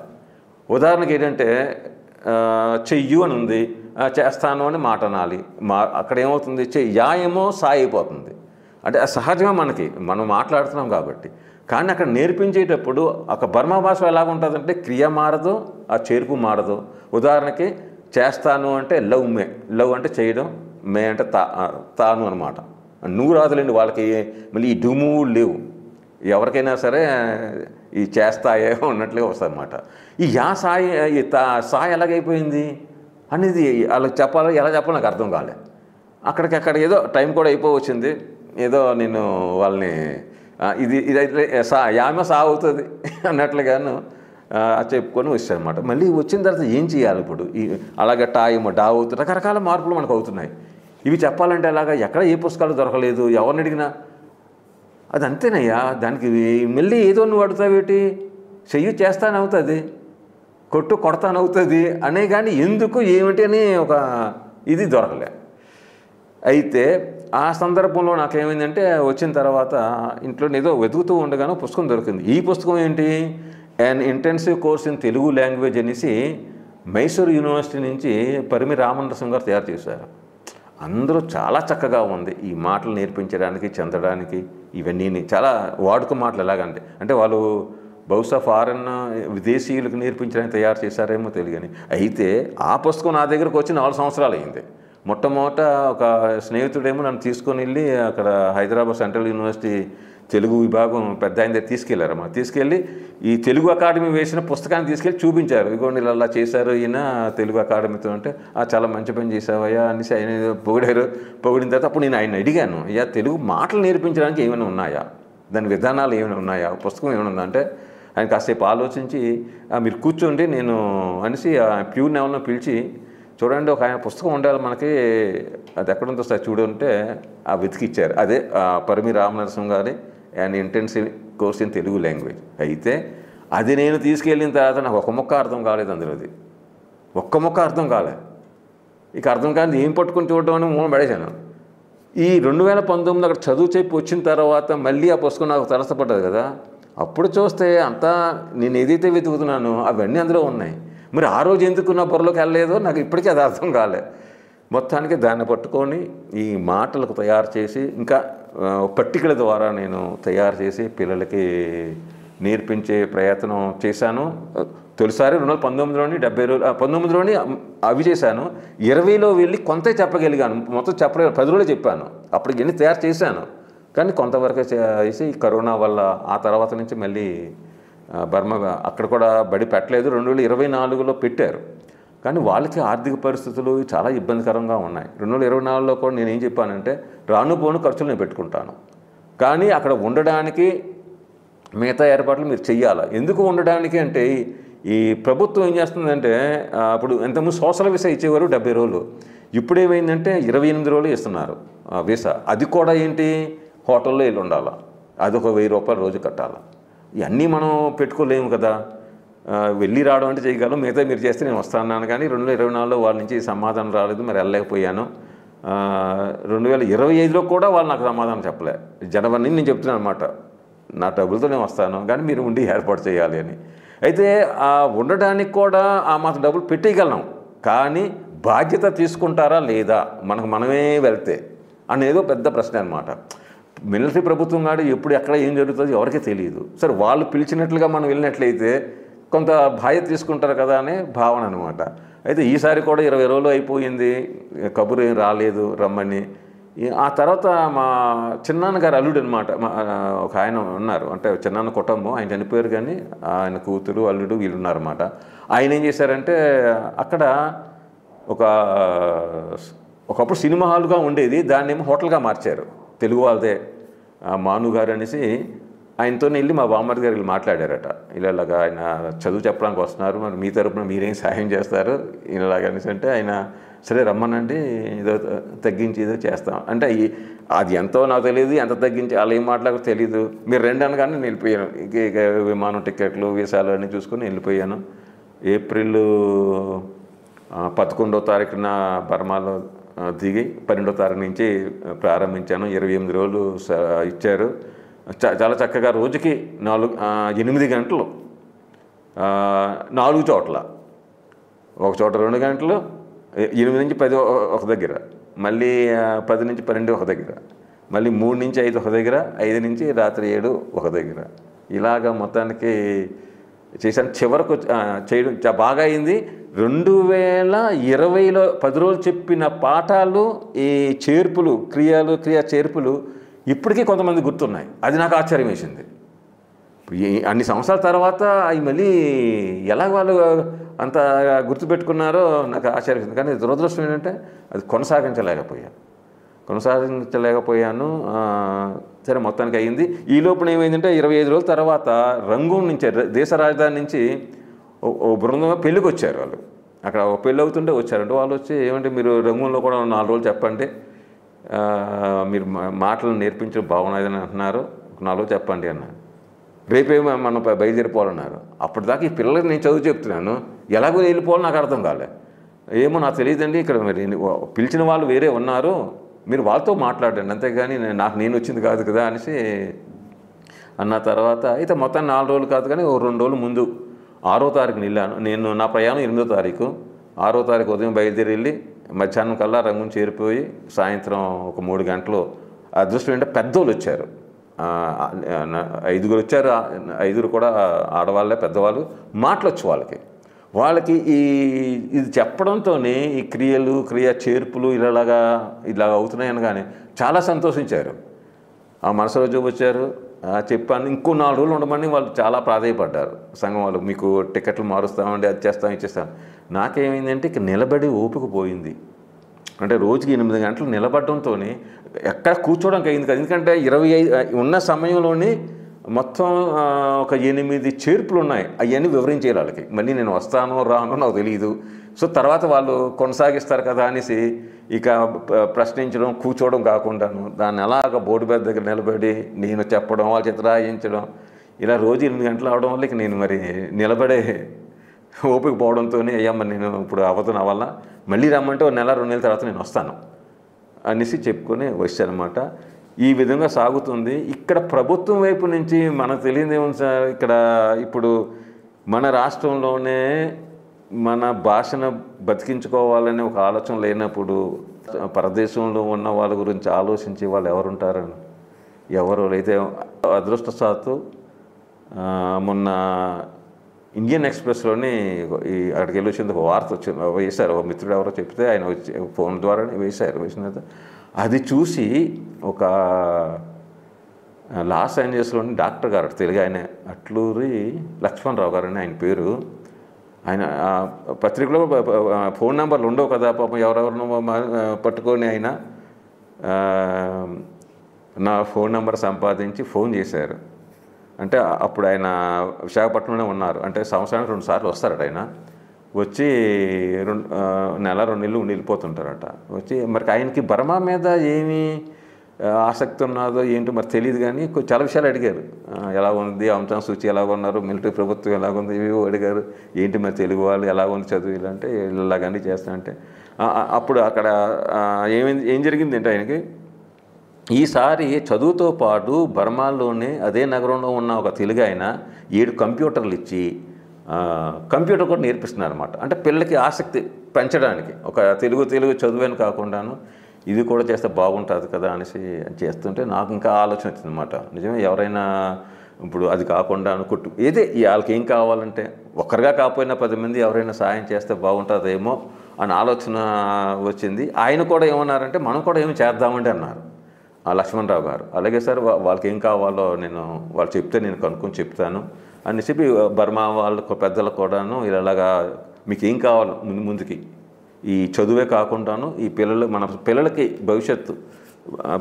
ఉదాహరణకి ఏంటంటే చెయ్యు అని ఉంది, చేస్తాను అని మాట అనాలి. అక్కడ ఏమవుతుంది, యా ఏమో సా అయిపోతుంది. అంటే సహజంగా మనం మాట్లాడుతున్నాం కాబట్టి కానీ అక్కడ నేర్పించేటప్పుడు ఒక బర్మా భాషలో ఎలాగ ఉంటుందంటే క్రియ మారదు, ఆ చేర్పు మారదు. ఉదాహరణకి చేస్తాను అంటే లవ్ మే, లవ్ అంటే చేయడం, మే అంటే తాను అనమాట. నువ్వు రాదులేండి వాళ్ళకి, మళ్ళీ ఈ డుము లేవు. ఎవరికైనా సరే ఈ చేస్తాయే ఉన్నట్లుగా వస్తుంది అనమాట. ఈ యా సాయి ఈ సాయి ఎలాగైపోయింది అనేది వాళ్ళకి చెప్పాలో ఎలా చెప్పాలో నాకు అర్థం కాలే. అక్కడ ఏదో టైం కూడా అయిపోవచ్చింది, ఏదో నేను వాళ్ళని ఇది యామ సా అవుతుంది అన్నట్లుగాను చెప్పుకొని వచ్చాను అనమాట. మళ్ళీ వచ్చిన తర్వాత ఏం చేయాలి ఇప్పుడు? అలాగే టాయమో డా అవుతుంది, రకరకాల మార్పులు మనకు అవుతున్నాయి. ఇవి చెప్పాలంటే అలాగా ఎక్కడ ఏ పుస్తకాలు దొరకలేదు, ఎవరిని అడిగినా అది అంతేనయ్యా. దానికి మళ్ళీ ఏదో నువ్వు అడుగుతావేటి, చెయ్యి చేస్తానవుతుంది, కొట్టు కొడతానవుతుంది అనే, కానీ ఎందుకు ఏమిటి అని ఒక ఇది దొరకలే. అయితే ఆ సందర్భంలో నాకేమైందంటే వచ్చిన తర్వాత ఇంట్లో ఏదో వెతుకుతూ ఉండగానే పుస్తకం దొరికింది. ఈ పుస్తకం ఏంటి, and intensive course in Telugu language అనేసి మైసూరు యూనివర్సిటీ నుంచి పరిమి రామనరసింహ గారు తయారు చేశారు. అందరూ చాలా చక్కగా ఉంది. ఈ మాటలు నేర్పించడానికి, చెందడానికి, ఇవన్నీ చాలా వాడుక మాటలు ఎలాగంటే అంటే వాళ్ళు బహుశా ఫారెన్ విదేశీయులకు నేర్పించడానికి తయారు చేశారేమో తెలియని. అయితే ఆ పుస్తకం నా దగ్గరకు వచ్చి 4 సంవత్సరాలు అయింది. మొట్టమొదట ఒక స్నేహితుడేమో నన్ను తీసుకొని వెళ్ళి అక్కడ హైదరాబాద్ సెంట్రల్ యూనివర్సిటీ తెలుగు విభాగం పెద్ద ఆయన దగ్గర తీసుకెళ్లారమ్మా. తీసుకెళ్ళి ఈ తెలుగు అకాడమీ వేసిన పుస్తకాన్ని తీసుకెళ్ళి చూపించారు. ఇగోండి ఇలా చేశారు ఈయన తెలుగు అకాడమీతో. అంటే చాలా మంచి పని చేసావయ్యా అనేసి ఆయన పొగిడారు. పొగిడిన తర్వాత అప్పుడు నేను ఆయన అడిగాను, అయ్యా తెలుగు మాటలు నేర్పించడానికి ఏమైనా ఉన్నాయా, దాని విధానాలు ఏమైనా ఉన్నాయా, పుస్తకం ఏమైనా ఉందా అంటే ఆయన కాసేపు ఆలోచించి మీరు కూర్చోండి నేను అనేసి ప్యూర్ని ఎవరినో పిలిచి, చూడండి ఒక ఆయన పుస్తకం ఉండాలి మనకి, అది ఎక్కడుందో సార్ చూడంటే ఆ వెతికిచ్చారు. అదే పరిమి రామనరసింహ గారి and intensive course in Telugu language. అయితే అది నేను తీసుకెళ్ళిన తర్వాత నాకు ఒక మొక్క అర్థం కాలేదు, అందులోది ఒక్క మొక్క అర్థం కాలే. ఇక అర్థం కాదు ఏం పట్టుకొని చూడడం అని మూలం పడేశాను. ఈ 2019 అక్కడ చదువు చెప్పి వచ్చిన తర్వాత మళ్ళీ ఆ పుస్తకం నాకు తరసపడ్డది కదా, అప్పుడు చూస్తే అంతా నేను ఏదైతే వెతుకుతున్నానో అవన్నీ అందులో ఉన్నాయి. మరి ఆ రోజు ఎందుకు నా బుర్రలోకి వెళ్ళలేదో నాకు ఇప్పటికీ అది అర్థం కాలే. మొత్తానికి దాన్ని పట్టుకొని ఈ మాటలకు తయారు చేసి ఇంకా పట్టికల ద్వారా నేను తయారు చేసి పిల్లలకి నేర్పించే ప్రయత్నం చేశాను. తొలిసారి 2019లోని 70 రోజులు 19లోని అవి చేశాను. 20లో వెళ్ళి కొంత చెప్పగలిగాను, మొత్తం చెప్పలేదు, 10 రోజులు చెప్పాను. అప్పటికి ఎన్ని తయారు చేశాను కానీ కొంతవరకే చేసి కరోనా వల్ల ఆ తర్వాత నుంచి మళ్ళీ బర్మా అక్కడ కూడా బడి పెట్టలేదు. 2024లో పెట్టారు కానీ వాళ్ళకి ఆర్థిక పరిస్థితులు చాలా ఇబ్బందికరంగా ఉన్నాయి. 2024లో కూడా నేనేం చెప్పానంటే రానుపోను ఖర్చులు నేను పెట్టుకుంటాను, కానీ అక్కడ ఉండడానికి మిగతా ఏర్పాట్లు మీరు చెయ్యాలి. ఎందుకు ఉండడానికి అంటే ఈ ప్రభుత్వం ఏం చేస్తుందంటే అప్పుడు ఎంతమంది సోషల్ వీసా ఇచ్చేవారు 70 రోజులు, ఇప్పుడు ఏమైందంటే 28 రోజులు ఇస్తున్నారు వీసా. అది కూడా ఏంటి హోటల్లో వెళ్ళి ఉండాలా, అదొక 1000 రూపాయలు రోజు కట్టాలా. ఇవన్నీ మనం పెట్టుకోలేము కదా. వెళ్ళి రావడం అంటే చేయగలం, మిగతా మీరు చేస్తే నేను వస్తాను. కానీ 2024లో వాళ్ళ నుంచి సమాధానం రాలేదు, మరి వెళ్ళలేకపోయాను. 2025లో కూడా వాళ్ళు నాకు సమాధానం చెప్పలే. జనవరి నేను చెప్తున్నాను అనమాట, నా డబ్బులతో నేను వస్తాను కానీ మీరు ఉండి ఏర్పాటు చేయాలి అని. అయితే ఉండడానికి కూడా ఆ మాత్రం డబ్బులు పెట్టేయగలం, కానీ బాధ్యత తీసుకుంటారా లేదా మనకు మనమే వెళ్తే అనేదో పెద్ద ప్రశ్న అనమాట. మిలిటరీ ప్రభుత్వం కాదు, ఎప్పుడు ఎక్కడ ఏం జరుగుతుందో ఎవరికీ తెలియదు. సరే వాళ్ళు పిలిచినట్లుగా మనం వెళ్ళినట్లయితే కొంత బాధ్యత తీసుకుంటారు కదా అనే భావన అనమాట. అయితే ఈసారి కూడా 20 రోజులు అయిపోయింది, కబురు ఏం రాలేదు రమ్మని. ఆ తర్వాత మా చిన్నాన్నగారు అల్లుడు అనమాట, ఒక ఆయన ఉన్నారు, అంటే చిన్నాన్న కుటుంబం, ఆయన చనిపోయారు కానీ ఆయన కూతురు అల్లుడు వీళ్ళు ఉన్నారన్నమాట. ఆయన ఏం చేశారంటే అక్కడ ఒకప్పుడు సినిమా హాల్గా ఉండేది, దాన్ని ఏమో హోటల్గా మార్చారు. తెలుగు వాళ్ళదే మాను గారు అనేసి ఆయనతో వెళ్ళి మా బామ్మడి గారు వీళ్ళు మాట్లాడారట, ఇలాగా ఆయన చదువు చెప్పడానికి వస్తున్నారు, మరి మీ తరపున మీరేం సహాయం చేస్తారు ఇలాగనేసి అంటే ఆయన సరే రమ్మనండి, ఏదో తగ్గించి ఏదో చేస్తాం అంటే అది ఎంతో నాకు తెలియదు, ఎంత తగ్గించి వాళ్ళు ఏం మాట్లాడో తెలియదు. మీరు రెండు అనగానే నేను వెళ్ళిపోయాను. ఇక విమానం టికెట్లు వీసాలు అన్నీ చూసుకొని వెళ్ళిపోయాను. ఏప్రిల్ 11వ తారీఖున బర్మాలో దిగి 12వ తారీఖు నుంచి ప్రారంభించాను. 28 రోజులు ఇచ్చారు. చాలా చక్కగా రోజుకి 8 గంటలు 4 చోట్ల, ఒక చోట 2 గంటలు, 8 నుంచి 10 ఒక దగ్గర, మళ్ళీ 10 నుంచి 12 ఒక దగ్గర, మళ్ళీ 3 నుంచి 5 ఒక దగ్గర, 5 నుంచి రాత్రి 7 ఒక దగ్గర, ఇలాగ మొత్తానికి చేశాను. చివరకు చేయడం బాగా అయింది. 2020లో 10 రోజులు చెప్పిన పాఠాలు, ఈ చేర్పులు, క్రియా చేర్పులు ఇప్పటికీ కొంతమంది గుర్తున్నాయి. అది నాకు ఆశ్చర్యం వేసింది. అన్ని సంవత్సరాల తర్వాత అవి మళ్ళీ ఎలా వాళ్ళు అంత గుర్తుపెట్టుకున్నారో నాకు ఆశ్చర్యం. కానీ దురదృష్టం ఏంటంటే అది కొనసాగించలేకపోయాను. సరే మొత్తానికి అయ్యింది. ఈ లోపల ఏమైందంటే 25 రోజుల తర్వాత రంగూన్ నుంచి, దేశ రాజధాని నుంచి ఓ బృందం పెళ్ళికి వచ్చారు. వాళ్ళు అక్కడ ఒక పెళ్ళి అవుతుంటే వచ్చారంటే వాళ్ళు వచ్చి ఏమంటే మీరు రంగూన్లో కూడా 4 రోజులు చెప్పండి, మీరు మాటలు నేర్పించడం బాగున్నదని అంటున్నారు, 4 రోజులు చెప్పండి అన్నారు. రేపే మనం బయలుదేరిపోవాలన్నారు. అప్పటిదాకా ఈ పిల్లలకి నేను చదువు చెప్తున్నాను, ఎలాగో వెళ్ళిపోవాలో నాకు అర్థం కాలే. ఏమో నాకు తెలియదండి, ఇక్కడ మరి పిలిచిన వాళ్ళు వేరే ఉన్నారు, మీరు వాళ్ళతో మాట్లాడండి, అంతేగాని నేను వచ్చింది కాదు కదా అనేసి అన్న. తర్వాత అయితే మొత్తం 4 రోజులు కాదు కానీ 2 రోజులు ముందు 6వ తారీఖున వెళ్ళాను నేను. నా ప్రయాణం 8వ తారీఖు. 6వ తారీఖు ఉదయం బయలుదేరి వెళ్ళి మధ్యాహ్నం కల్లా రంగూన్ చేరిపోయి సాయంత్రం ఒక 3 గంటలు. అదృష్టం ఏంటంటే పెద్దోళ్ళు వచ్చారు, 5 వచ్చారు. 5 కూడా ఆడవాళ్ళే, పెద్దవాళ్ళు. మాటలు వచ్చు వాళ్ళకి ఇది చెప్పడంతోనే ఈ క్రియా చేర్పులు ఇలాగ అవుతున్నాయని కానీ చాలా సంతోషించారు. ఆ మరుసటి రోజు వచ్చారు, చెప్పాను ఇంకో 4 రోజులు ఉండమని వాళ్ళు చాలా ప్రాధాయపడ్డారు. సంఘం వాళ్ళు మీకు టికెట్లు మారుస్తామండి, అది చేస్తాం, ఇచ్చేస్తాం. నాకేమైందంటే ఇక నిలబడి ఓపిక పోయింది. అంటే రోజుకి 8 గంటలు నిలబడడంతో ఎక్కడ కూర్చోవడానికి అయింది కదా. ఎందుకంటే 25 ఉన్న సమయంలోనే మొత్తం ఒక 8 చేర్పులు ఉన్నాయి. అవన్నీ వివరించేయాలి వాళ్ళకి. మళ్ళీ నేను వస్తానో రానో నాకు తెలియదు. సో తర్వాత వాళ్ళు కొనసాగిస్తారు కదా అనేసి ఇక ప్రశ్నించడం, కూర్చోవడం కాకుండాను దాన్ని అలాగ బోర్డు బెడ్ దగ్గర నిలబడి నేను చెప్పడం, వాళ్ళ చేత రాయించడం, ఇలా రోజు 8 గంటలు అవడం వల్ల ఇక నేను మరి నిలబడే ఓపిక పోవడంతో అయ్యమ్మ నేను ఇప్పుడు అవ్వదు వల్ల, మళ్ళీ రమ్మంటే 1 నెల 2 నెలల తర్వాత నేను వస్తాను అనేసి చెప్పుకొని వచ్చానమాట. ఈ విధంగా సాగుతుంది. ఇక్కడ ప్రభుత్వం వైపు నుంచి మనకు తెలియదు ఏముంది సార్, ఇక్కడ ఇప్పుడు మన రాష్ట్రంలోనే మన భాషను బతికించుకోవాలనే ఒక ఆలోచన లేనప్పుడు పరదేశంలో ఉన్న వాళ్ళ గురించి ఆలోచించే వాళ్ళు ఎవరుంటారని ఎవరు అయితే. అదృష్టశాత్తు మొన్న ఇండియన్ ఎక్స్ప్రెస్లోని అక్కడికి వెళ్ళి వచ్చింది ఒక వార్త వేశారు. ఒక మిత్రుడు ఎవరో చెప్తే ఆయన వచ్చి ఫోన్ ద్వారా వేసిన అది చూసి ఒక లాస్ ఏంజల్స్లోని డాక్టర్ గారు, తెలుగు ఆయన, అట్లూరి లక్ష్మణరావు గారు అని ఆయన పేరు. ఆయన పత్రికలో ఫోన్ నెంబర్లు ఉండవు కదా పాపం, ఎవరెవరినో పట్టుకొని ఆయన నా ఫోన్ నెంబర్ సంపాదించి ఫోన్ చేశారు. అంటే అప్పుడు ఆయన విశాఖపట్నంలోనే ఉన్నారు. అంటే సంవత్సరానికి 2 సార్లు వస్తారట ఆయన. వచ్చి 1 నెల 2 నెలలు వెళ్ళిపోతుంటారట. వచ్చి మరి ఆయనకి బర్మా మీద ఏమీ ఆసక్తి ఉన్నదో ఏంటో మరి తెలియదు కానీ చాలా విషయాలు అడిగారు. ఎలా ఉంది ఆంగ్ సూచి, ఎలా ఉన్నారు, మిలిటరీ ప్రభుత్వం ఎలాగుంది, ఇవి అడిగారు. ఏంటి మరి తెలుగు వాళ్ళు ఎలా ఉంది చదువు ఇలాంటే ఇలాగన్నీ చేస్తానంటే అప్పుడు అక్కడ ఏం జరిగిందంటే ఆయనకి ఈసారి చదువుతో పాటు బర్మాలోనే అదే నగరంలో ఉన్న ఒక తెలుగు ఆయన 7 కంప్యూటర్లు ఇచ్చి కంప్యూటర్ కూడా నేర్పిస్తున్నారు అనమాట. అంటే పిల్లలకి ఆసక్తి పెంచడానికి, ఒక తెలుగు చదువుని కాకుండాను ఇది కూడా చేస్తే బాగుంటుంది కదా అనేసి చేస్తుంటే నాకు ఇంకా ఆలోచన వచ్చిందన్నమాట. నిజమే, ఎవరైనా ఇప్పుడు అది కాకుండా ఏదే వాళ్ళకి ఏం కావాలంటే ఒక్కరిగా కాకపోయినా 10 మంది ఎవరైనా సాయం చేస్తే బాగుంటుందేమో అని ఆలోచన వచ్చింది. ఆయన కూడా ఏమన్నారంటే మనం కూడా ఏమి చేద్దామండి అన్నారు ఆ లక్ష్మణరావు గారు. అలాగే సార్ వాళ్ళకి ఏం కావాలో వాళ్ళు చెప్తే నేను కనుక్కొని చెప్తాను అని చెప్పి బర్మా వాళ్ళ పెద్దలకు కూడాను ఇలాగా మీకు ఏం కావాలో ముందుకి ఈ చదువే కాకుండాను ఈ మన పిల్లలకి భవిష్యత్తు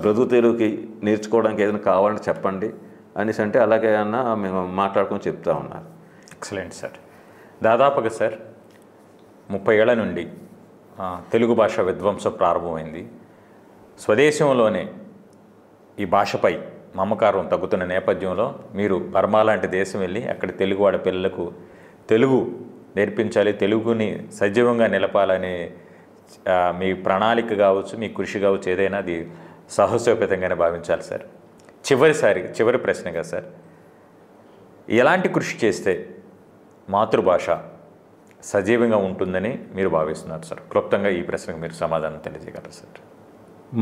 బ్రతుకు తెలుగుకి నేర్చుకోవడానికి ఏదైనా కావాలంటే చెప్పండి అనేసి అంటే అలాగే అన్న మేము మాట్లాడుకొని చెప్తా ఉన్నారు. Excellent sir. దాదాపుగా సార్ 30 ఏళ్ల నుండి తెలుగు భాష విధ్వంసం ప్రారంభమైంది. స్వదేశంలోనే ఈ భాషపై మమకారం తగ్గుతున్న నేపథ్యంలో మీరు బర్మా లాంటి దేశం వెళ్ళి అక్కడ తెలుగువాడ పిల్లలకు తెలుగు నేర్పించాలి, తెలుగుని సజీవంగా నిలపాలని మీ ప్రణాళిక కావచ్చు, మీ కృషి కావచ్చు, ఏదైనా అది సాహసోపేతంగానే భావించాలి సార్. చివరి ప్రశ్నగా సార్, ఎలాంటి కృషి చేస్తే మాతృభాష సజీవంగా ఉంటుందని మీరు భావిస్తున్నారు సార్? క్లుప్తంగా ఈ ప్రశ్నకు మీరు సమాధానం తెలియజేయగలరు సార్.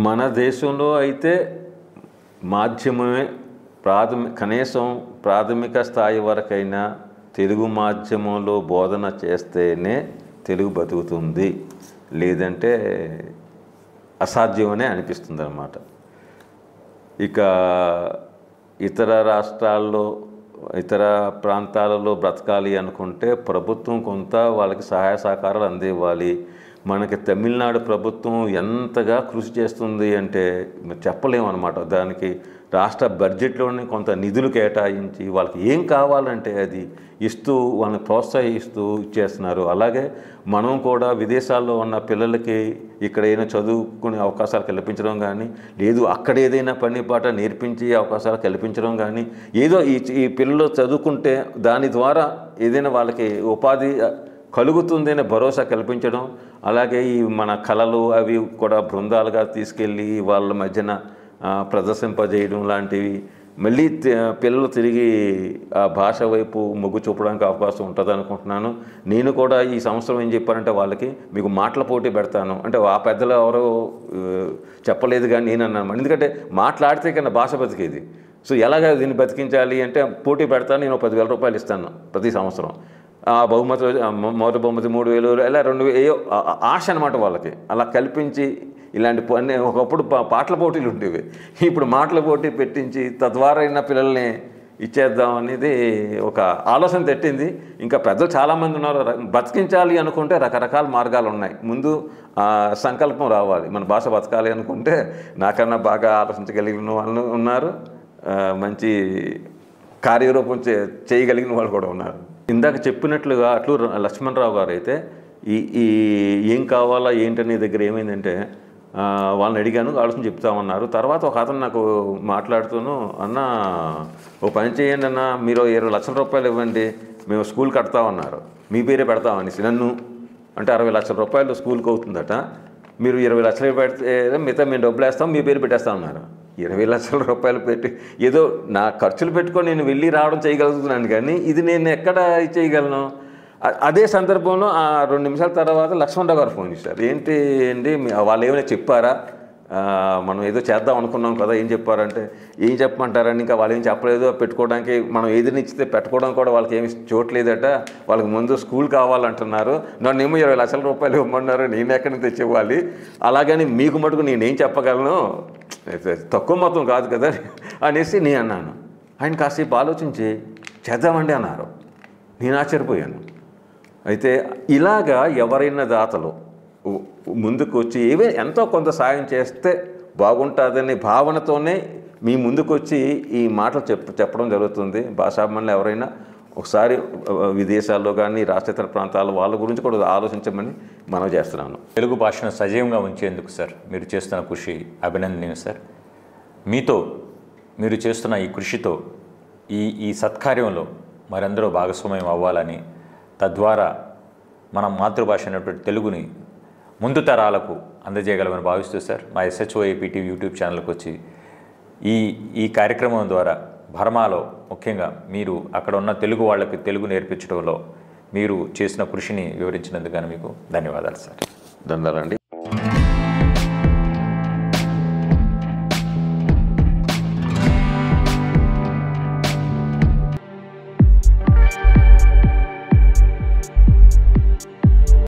మన దేశంలో అయితే మాధ్యమమే కనీసం ప్రాథమిక స్థాయి వరకైనా తెలుగు మాధ్యమంలో బోధన చేస్తేనే తెలుగు బతుకుతుంది, లేదంటే అసాధ్యమనే అనిపిస్తుంది అన్నమాట. ఇక ఇతర రాష్ట్రాల్లో ఇతర ప్రాంతాలలో బ్రతకాలి అనుకుంటే ప్రభుత్వం కొంత వాళ్ళకి సహాయ సహకారాలు అందివ్వాలి. మనకి తమిళనాడు ప్రభుత్వం ఎంతగా కృషి చేస్తుంది అంటే చెప్పలేమన్నమాట. దానికి రాష్ట్ర బడ్జెట్లోనే కొంత నిధులు కేటాయించి వాళ్ళకి ఏం కావాలంటే అది ఇస్తూ వాళ్ళని ప్రోత్సహిస్తూ ఇచ్చేస్తున్నారు. అలాగే మనం కూడా విదేశాల్లో ఉన్న పిల్లలకి ఇక్కడైనా చదువుకునే అవకాశాలు కల్పించడం కానీ, లేదు అక్కడ ఏదైనా పని పాట నేర్పించి అవకాశాలు కల్పించడం కానీ, ఏదో ఈ పిల్లలు చదువుకుంటే దాని ద్వారా ఏదైనా వాళ్ళకి ఉపాధి కలుగుతుంది అనే భరోసా కల్పించడం, అలాగే ఈ మన కళలు అవి కూడా బృందాలుగా తీసుకెళ్ళి వాళ్ళ మధ్యన ప్రదర్శింపజేయడం లాంటివి, మళ్ళీ పిల్లలు తిరిగి ఆ భాష వైపు మొగ్గు చూపడానికి అవకాశం ఉంటుంది అనుకుంటున్నాను. నేను కూడా ఈ సంవత్సరం ఏం చెప్పారంటే వాళ్ళకి మీకు మాటల పోటీ పెడతాను అంటే ఆ పెద్దలు ఎవరో చెప్పలేదు కానీ నేను అన్నాను. ఎందుకంటే మాట్లాడితే కన్నా భాష బతికేది. సో ఎలాగ దీన్ని బతికించాలి అంటే పోటీ పెడతాను, నేను 10,000 రూపాయలు ఇస్తాను ప్రతి సంవత్సరం. ఆ బహుమతి మొదటి బహుమతి 3,000 ఇలా 2,000 ఆశ అనమాట వాళ్ళకి. అలా కల్పించి ఇలాంటి పని ఒకప్పుడు పాటల పోటీలు ఉండేవి, ఇప్పుడు మాటల పోటీ పెట్టించి తద్వారా అయిన పిల్లల్ని ఇచ్చేద్దాం అనేది ఒక ఆలోచన తట్టింది. ఇంకా పెద్దలు చాలామంది ఉన్నారు. బతికించాలి అనుకుంటే రకరకాల మార్గాలు ఉన్నాయి. ముందు సంకల్పం రావాలి. మన భాష బతకాలి అనుకుంటే నాకన్నా బాగా ఆలోచించగలిగిన వాళ్ళు ఉన్నారు, మంచి కార్యరూపం చేయగలిగిన వాళ్ళు కూడా ఉన్నారు. ఇందాక చెప్పినట్లుగా అట్లూరు లక్ష్మణరావు గారు అయితే ఈ ఏం కావాలా ఏంటనే దగ్గర ఏమైందంటే వాళ్ళని అడిగాను, ఆలోచన చెప్తామన్నారు. తర్వాత ఒక అతను నాకు మాట్లాడుతూను, అన్న ఓ పని చేయండి అన్న, మీరు 20 లక్షల రూపాయలు ఇవ్వండి, మేము స్కూల్ కడతామన్నారు, మీ పేరే పెడతామనేసి. నన్ను అంటే 60 లక్షల రూపాయలు స్కూల్కి అవుతుందట, మీరు 20 లక్షలు పెడితే మిగతా మేము డబ్బులు వేస్తాం, మీ పేరు పెట్టేస్తామన్నారు. 20 లక్షల రూపాయలు పెట్టి ఏదో నా ఖర్చులు పెట్టుకొని నేను వెళ్ళి రావడం చేయగలుగుతున్నాను, కానీ ఇది నేను ఎక్కడ చేయగలను? అదే సందర్భంలో 2 నిమిషాల తర్వాత లక్ష్మణరావు గారు ఫోన్ చేశారు. ఏంటి అండి వాళ్ళు ఏమైనా చెప్పారా, మనం ఏదో చేద్దాం అనుకున్నాం కదా, ఏం చెప్పారంటే ఏం చెప్పమంటారని, ఇంకా వాళ్ళు ఏం చెప్పలేదు, పెట్టుకోవడానికి మనం ఏదైనా ఇచ్చితే పెట్టుకోవడం కూడా వాళ్ళకి ఏమి చూడలేదట, వాళ్ళకి ముందు స్కూల్ కావాలంటున్నారు, నన్నేమో 20 లక్షల రూపాయలు ఇవ్వమన్నారు, నేను ఎక్కడి నుంచి తెచ్చివ్వాలి, అలాగని మీకు మటుకు నేనేం చెప్పగలను, తక్కువ మొత్తం కాదు కదా అనేసి నేను అన్నాను. ఆయన కాసేపు ఆలోచించి చేద్దామండి అన్నారు. నేను ఆశ్చర్యపోయాను. అయితే ఇలాగా ఎవరైనా దాతలు ముందుకు వచ్చి ఎంతో కొంత సాయం చేస్తే బాగుంటుందనే భావనతోనే మీ ముందుకు వచ్చి ఈ మాటలు చెప్పడం జరుగుతుంది. భాషాభిమానులు ఎవరైనా ఒకసారి విదేశాల్లో కానీ రాష్ట్రేతర ప్రాంతాల వాళ్ళ గురించి కూడా ఆలోచించమని మనం చేస్తున్నాను. తెలుగు భాషను సజీవంగా ఉంచేందుకు సార్ మీరు చేస్తున్న కృషి అభినందనీయం సార్. మీరు చేస్తున్న ఈ కృషితో ఈ సత్కార్యంలో మరందరూ భాగస్వామ్యం అవ్వాలని, తద్వారా మన మాతృభాష అయినటువంటి తెలుగుని ముందు తరాలకు అందజేయగలమని భావిస్తూ సార్ మా SHOAP TV యూట్యూబ్ ఛానల్కి వచ్చి ఈ కార్యక్రమం ద్వారా బర్మాలో ముఖ్యంగా మీరు అక్కడ ఉన్న తెలుగు వాళ్ళకి తెలుగు నేర్పించడంలో మీరు చేసిన కృషిని వివరించినందుకు మీకు ధన్యవాదాలు సార్. ధన్యవాదాలండి.